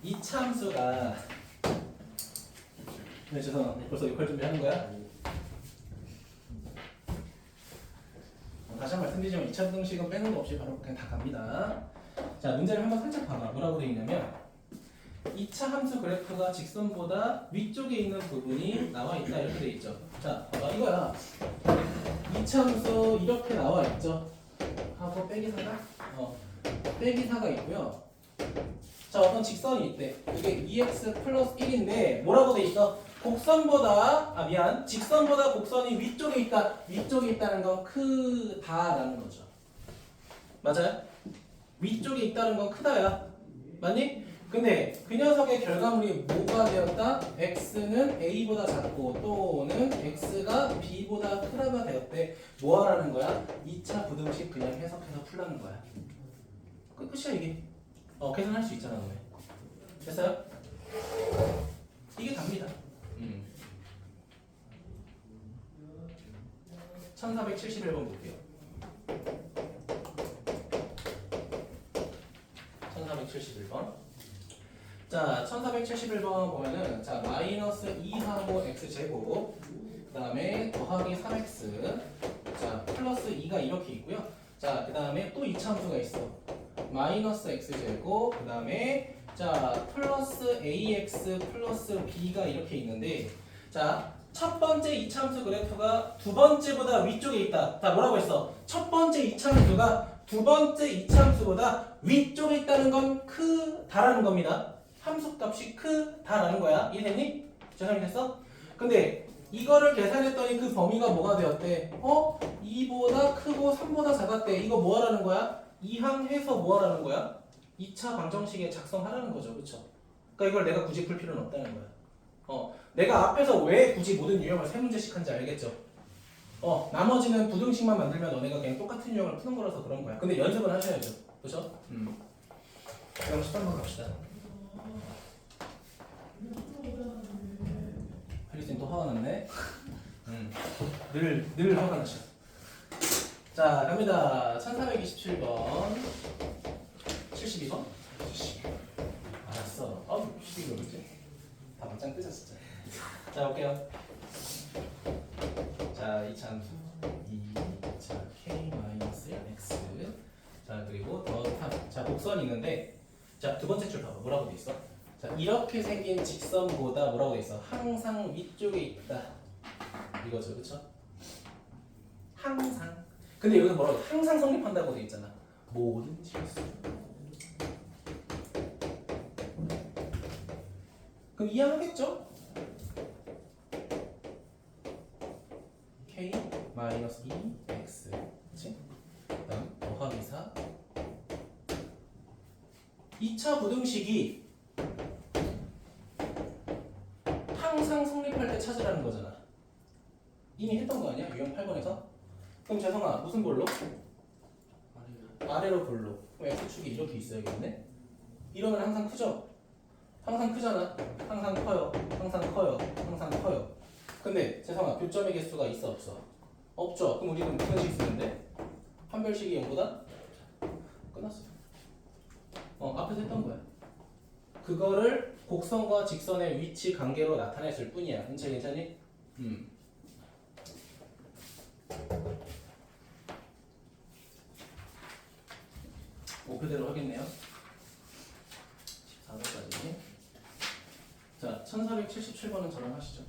이차 함수가 네, 죄송합니다. 벌써 욕할 준비하는 거야? 다시 한 번 말씀드리지만 2차 부등식은 빼는 거 없이 바로 그냥 다 갑니다. 자, 문제를 한번 살짝 봐봐. 뭐라고 되어 있냐면 2차 함수 그래프가 직선보다 위쪽에 있는 부분이 나와 있다 이렇게 되어 있죠. 자, 봐봐 이거야. 2차 함수 이렇게 나와 있죠. 하고 빼기사가 빼기사가 있고요. 자, 어떤 직선이 있대. 이게 2x 플러스 1인데 뭐라고 돼 있어? 직선보다 곡선이 위쪽에 있다. 위쪽에 있다는 건 크다라는 거죠. 맞아요? 위쪽에 있다는 건 크다야. 맞니? 근데 그 녀석의 결과물이 뭐가 되었다? x는 a보다 작고 또는 x가 b보다 크다가 되었대. 뭐 하라는 거야? 2차 부등식 그냥 해석해서 풀라는 거야. 끝이야 이게. 계산할 수 있잖아 너네. 됐어요? 이게 답니다. 1471번 볼게요. 1471번. 자, 1471번 보면은 자, 마이너스 2하고 x제곱 그 다음에 더하기 3x 자, 플러스 2가 이렇게 있고요. 자, 그 다음에 또 2차 함수가 있어. 마이너스 x제곱 그 다음에 자, 플러스 ax 플러스 b가 이렇게 있는데 자, 첫 번째 2차 함수 그래프가 두 번째보다 위쪽에 있다. 자, 뭐라고 했어? 첫 번째 2차 함수가 두 번째 2차 함수보다 위쪽에 있다는 건 크다라는 겁니다. 함수값이 크다라는 거야. 이해됐니? 재성이 됐어? 근데 이거를 계산했더니 그 범위가 뭐가 되었대? 2보다 크고 3보다 작았대. 이거 뭐 하라는 거야? 이항해서 뭐 하라는 거야? 2차 방정식에 작성하라는 거죠. 그쵸? 그러니까 이걸 내가 굳이 풀 필요는 없다는 거야. 내가 앞에서 왜 굳이 모든 유형을 세 문제씩 한지 알겠죠? 나머지는 부등식만 만들면 너네가 그냥 똑같은 유형을 푸는 거라서 그런 거야. 근데 연습은 하셔야죠. 그죠? 그럼 13번 갑시다. 헬리쌤 또 화가 났네. 늘 화가 나셔. 자, 갑니다. 1427번. 72번? 알았어. 12번 그지? 다 맞짱 뜨자 진짜. 자, 볼게요. 자, 2차 함수 2차 k-x 자, 그리고 더 3. 자, 곡선이 있는데 자, 두 번째 줄 봐봐. 뭐라고 돼 있어? 자, 이렇게 생긴 직선보다 뭐라고 돼 있어? 항상 위쪽에 있다. 이거죠. 그쵸? 항상. 근데 여기서 뭐라고 돼? 항상 성립한다고 돼 있잖아. 모든 실수. 그럼 이해하겠죠? k-2x 그치? 그 다음 더하기 4 2차 부등식이 항상 성립할 때 찾으라는 거잖아. 이미 했던 거 아니야? 유형 8번에서? 그럼 재성아 무슨 볼로? 아래로 볼로. 그럼 x축이 이렇게 있어야겠네? 이러면 항상 크죠? 항상 크잖아. 항상 커요. 항상 커요. 항상 커요. 근데 재성아 교점의 개수가 있어 없어? 없죠. 그럼 우리는 무슨 식 쓰는데? 판별식이 0보다? 끝났어. 앞에서 했던 거야. 그거를 곡선과 직선의 위치 관계로 나타냈을 뿐이야. 괜찮니? 목표대로 하겠네요. 14번까지. 자, 1477번은 저랑 하시죠.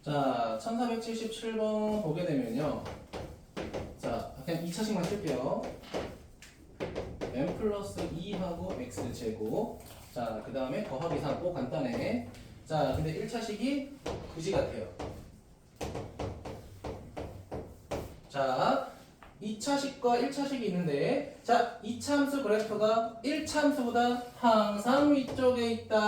자, 1477번 보게 되면요. 자, 그냥 2차식만 쓸게요. m 플러스 2하고 x제곱. 자, 그 다음에 더하기 3. 꼭 간단해. 자, 근데 1차식이 그지 같아요. 자, 2차식과 1차식이 있는데 자, 2차 함수 그래프가 1차 함수보다 항상 위쪽에 있다.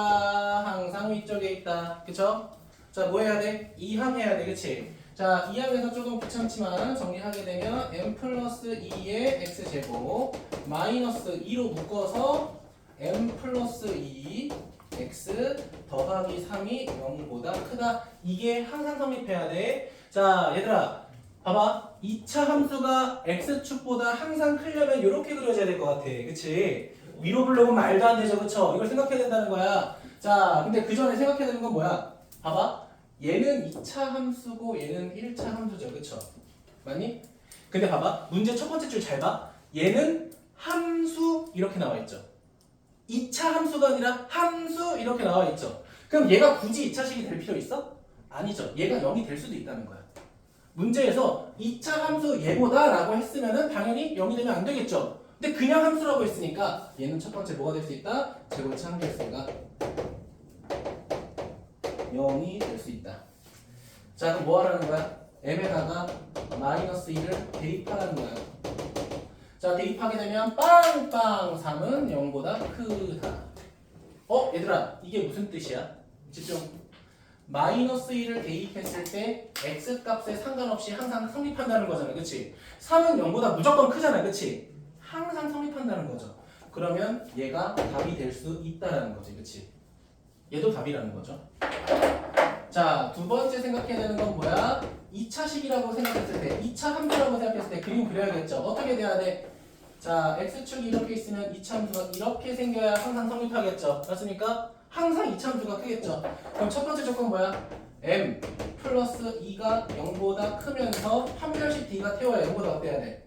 항상 위쪽에 있다. 그쵸? 자, 뭐 해야 돼? 이항해야 돼. 그치? 자, 이항에서 조금 귀찮지만 정리하게 되면 m 플러스 2의 x제곱 마이너스 2로 묶어서 m 플러스 2 x 더하기 3이 0보다 크다. 이게 항상 성립해야 돼. 자, 얘들아, 봐봐. 2차 함수가 x축보다 항상 크려면 이렇게 그려져야 될 것 같아. 그치? 위로 불러보면 말도 안 되죠. 그쵸? 이걸 생각해야 된다는 거야. 자, 근데 그 전에 생각해야 되는 건 뭐야? 봐봐. 얘는 2차 함수고 얘는 1차 함수죠. 그쵸? 맞니? 근데 봐봐. 문제 첫 번째 줄 잘 봐. 얘는 함수 이렇게 나와 있죠. 2차 함수가 아니라 함수 이렇게 나와 있죠. 그럼 얘가 굳이 2차식이 될 필요 있어? 아니죠. 얘가 0이 될 수도 있다는 거야. 문제에서 2차 함수 얘보다 라고 했으면은 당연히 0이 되면 안 되겠죠. 근데 그냥 함수라고 했으니까 얘는 첫 번째 뭐가 될 수 있다? 제곱치 한 개였으니까 0이 될 수 있다. 자, 그럼 뭐 하라는 거야? m에다가 마이너스 2를 대입하라는 거야. 자, 대입하게 되면 빵빵 3은 0보다 크다. 얘들아, 이게 무슨 뜻이야? 집중. 마이너스 1을 대입했을 때 x 값에 상관없이 항상 성립한다는 거잖아. 그치? 3은 0보다 무조건 크잖아. 그치? 항상 성립한다는 거죠. 그러면 얘가 답이 될 수 있다라는 거지. 그치? 얘도 답이라는 거죠. 자, 두 번째 생각해야 되는 건 뭐야? 2차식이라고 생각했을 때, 2차 함수라고 생각했을 때 그림 그려야겠죠. 어떻게 돼야 돼? 자, x축이 이렇게 있으면 2차 함수가 이렇게 생겨야 항상 성립하겠죠. 맞습니까? 항상 2차 함수가 크겠죠. 그럼 첫 번째 조건 뭐야? m 플러스 2가 0보다 크면서 판별식 d가 태워야 0보다 어때야 돼?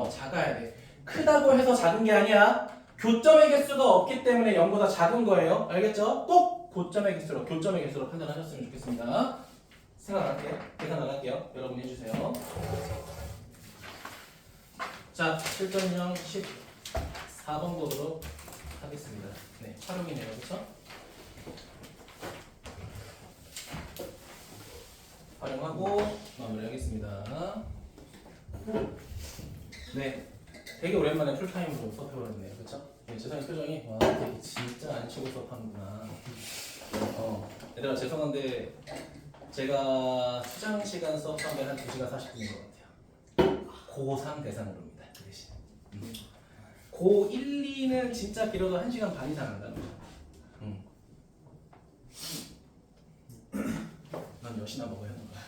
작아야 돼. 크다고 해서 작은 게 아니야. 교점의 개수가 없기 때문에 0보다 작은 거예요. 알겠죠? 꼭 교점의 개수로 판단하셨으면 좋겠습니다. 생각 안 할게요. 계산 안 할게요. 여러분이 해주세요. 자, 실전형 14번 보도록 하겠습니다. 네, 활용이네요. 그렇죠? 활용하고 마무리하겠습니다. 네, 되게 오랜만에 풀타임으로 수업해버렸네요. 그렇죠? 네, 재성이 표정이 와, 되게 진짜 안 치고 수업하는구나. 얘들아 죄송한데 제가 수장 시간 수업하면 한 2시간 40분인 것 같아요. 고3 대상으로입니다. 그 대신. 고1, 2는 진짜 길어도 1시간 반 이상 한다는 거죠. 난 몇이나 먹어야 하는 거야.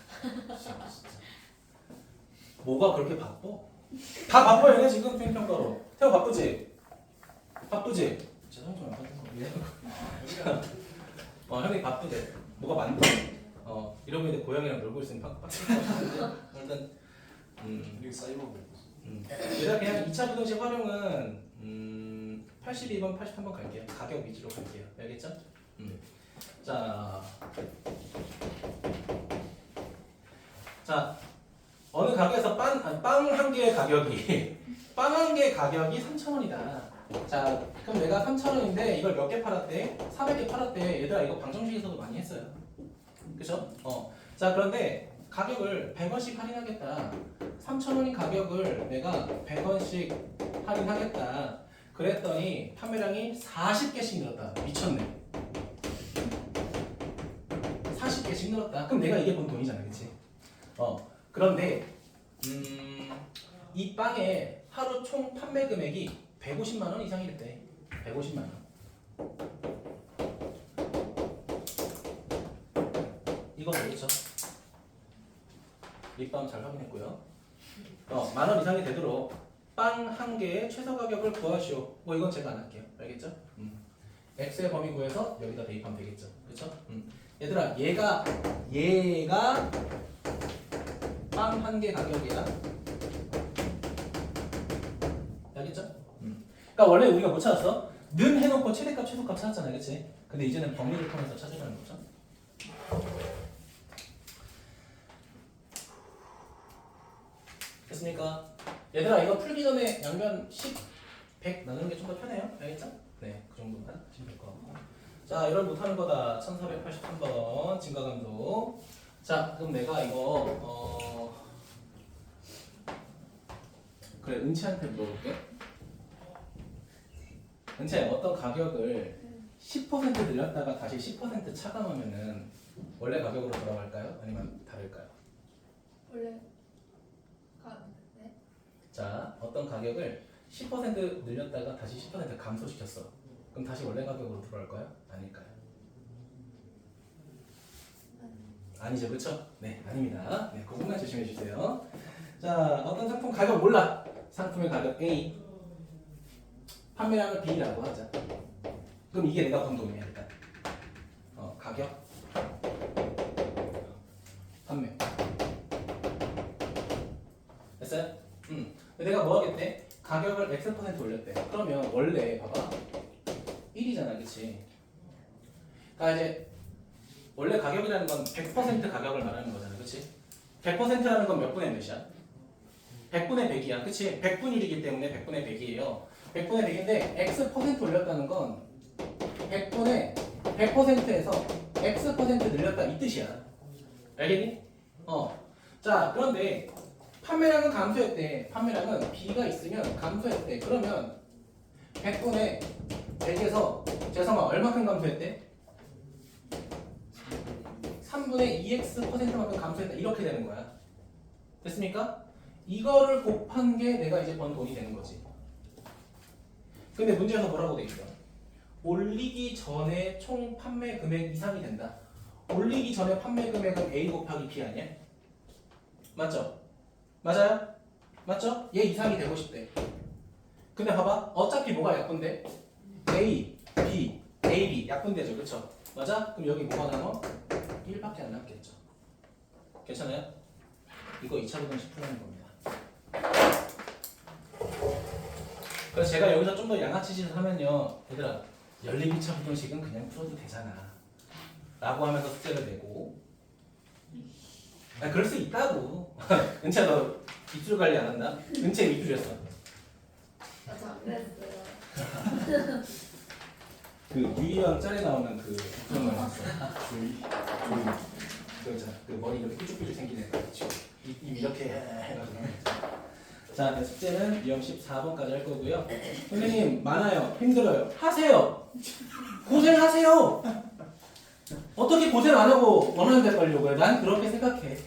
진짜. 뭐가 그렇게 바빠? 다 바빠 얘네 지금 수행평가로. 태호 바쁘지? 바쁘지? 죄송해요 좀 안 바쁜 거 형이 바쁘대. 뭐가 많대. 이러고 있는데 고양이랑 놀고 있으면 바쁠 것 같은데. 일단 이게 사이버고. 얘들아 그냥 2차 부등식 활용은 82번, 83번 갈게요. 가격 위주로 갈게요. 알겠죠? 자, 어느 가게에서 빵 한 개의 가격이 빵 한 개의 가격이 3,000원이다. 자, 그럼 내가 3,000원인데 이걸 몇 개 팔았대? 400개 팔았대. 얘들아 이거 방정식에서도 많이 했어요. 그죠? 자, 그런데 가격을 100원씩 할인하겠다. 3,000원인 가격을 내가 100원씩 할인하겠다. 그랬더니 판매량이 40개씩 늘었다. 미쳤네. 40개씩 늘었다. 그럼 내가 이게 본 돈이잖아. 그치? 그런데 이 빵의 하루 총 판매 금액이 150만 원 이상이랬대. 150만 원. 이거 뭐겠죠? 립밤 잘 확인했고요. 10,000원 이상이 되도록 빵 한 개의 최저 가격을 구하시오. 뭐 이건 제가 안 할게요. 알겠죠? x의 범위 구해서 여기다 대입하면 되겠죠. 그렇죠? 얘들아 얘가 빵 한 개 가격이야. 알겠죠? 그러니까 원래 우리가 뭐 찾았어? 는 해놓고 최대값 최소값 찾았잖아요. 그치? 근데 이제는 범위를 통해서 찾으라는 거죠. 됐습니까? 얘들아 이거 풀기 전에 양변 10, 100 나누는 게 좀 더 편해요. 알겠죠? 네, 그 정도만 하시면 될 것 같고. 자, 이런 못하는 거다. 1483번 증가감도. 자, 그럼 내가 이거 그래, 은채한테 물어볼게. 은채, 어떤 가격을 10% 늘렸다가 다시 10% 차감하면은 원래 가격으로 돌아갈까요? 아니면 다를까요? 원래 자, 어떤 가격을 10% 늘렸다가 다시 10% 감소시켰어. 그럼 다시 원래 가격으로 돌아올까요? 아닐까요? 아니죠, 그렇죠? 네, 아닙니다. 네, 그것만 조심해 주세요. 자, 어떤 상품 가격 몰라. 상품의 가격 A, 판매량을 B라고 하자. 그럼 이게 내가 본 돈이야 일단. 가격, 판매. 됐어요? 내가 뭐 하겠대? 가격을 X% 올렸대. 그러면 원래 봐봐 1이잖아, 그치? 그러니까 이제 원래 가격이라는 건 100% 가격을 말하는 거잖아, 그치? 100%라는 건 몇 분의 몇이야? 100분의 100이야, 그치? 100분율이기 때문에 100분의 100이에요. 100분의 100인데 X% 올렸다는 건 100분의 100%에서 X% 늘렸다 이 뜻이야. 알겠니? 자, 그런데 판매량은 감소했대. 판매량은 B가 있으면 감소했대. 그러면 100분의 100에서 재성아 얼마큼 감소했대? 3분의 2x%만큼 감소했다. 이렇게 되는 거야. 됐습니까? 이거를 곱한 게 내가 이제 번 돈이 되는 거지. 근데 문제에서 뭐라고 돼 있어? 올리기 전에 총 판매 금액 이상이 된다. 올리기 전에 판매 금액은 A 곱하기 B 아니야? 맞죠? 맞아요? 맞죠? 얘 이상이 되고 싶대. 근데 봐봐. 어차피 뭐가 약분돼? A, B, AB 약분되죠. 그쵸? 맞아? 그럼 여기 뭐가 남아? 1밖에 안 남겠죠. 괜찮아요? 이거 2차 부등식 풀어낸 겁니다. 그래서 제가 여기서 좀 더 양아치 짓을 하면요, 얘들아 열린 2차 부등식은 그냥 풀어도 되잖아 라고 하면서 숙제를 내고, 그럴 수 있다고. 은채 너 입술 관리 안 한다? 은채 입술이었어. 맞아, 안 그랬어요. 그 유희왕 짤에 나오는 그 그런 말 있어. 그 있잖아. 그 머리 이렇게 삐죽삐죽 생긴 애가 입 이렇게 해가지고 하는 거 있잖아. 자, 네, 숙제는 유형 14번까지 할 거고요. 선생님 많아요. 힘들어요. 하세요. 고생하세요. 어떻게 고생 안 하고 원하는 데 가려고 해? 난 그렇게 생각해.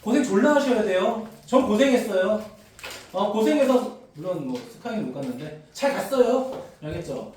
고생 졸라 하셔야 돼요. 전 고생했어요. 고생해서 물론 뭐 스카이는 못 갔는데 잘 갔어요. 알겠죠?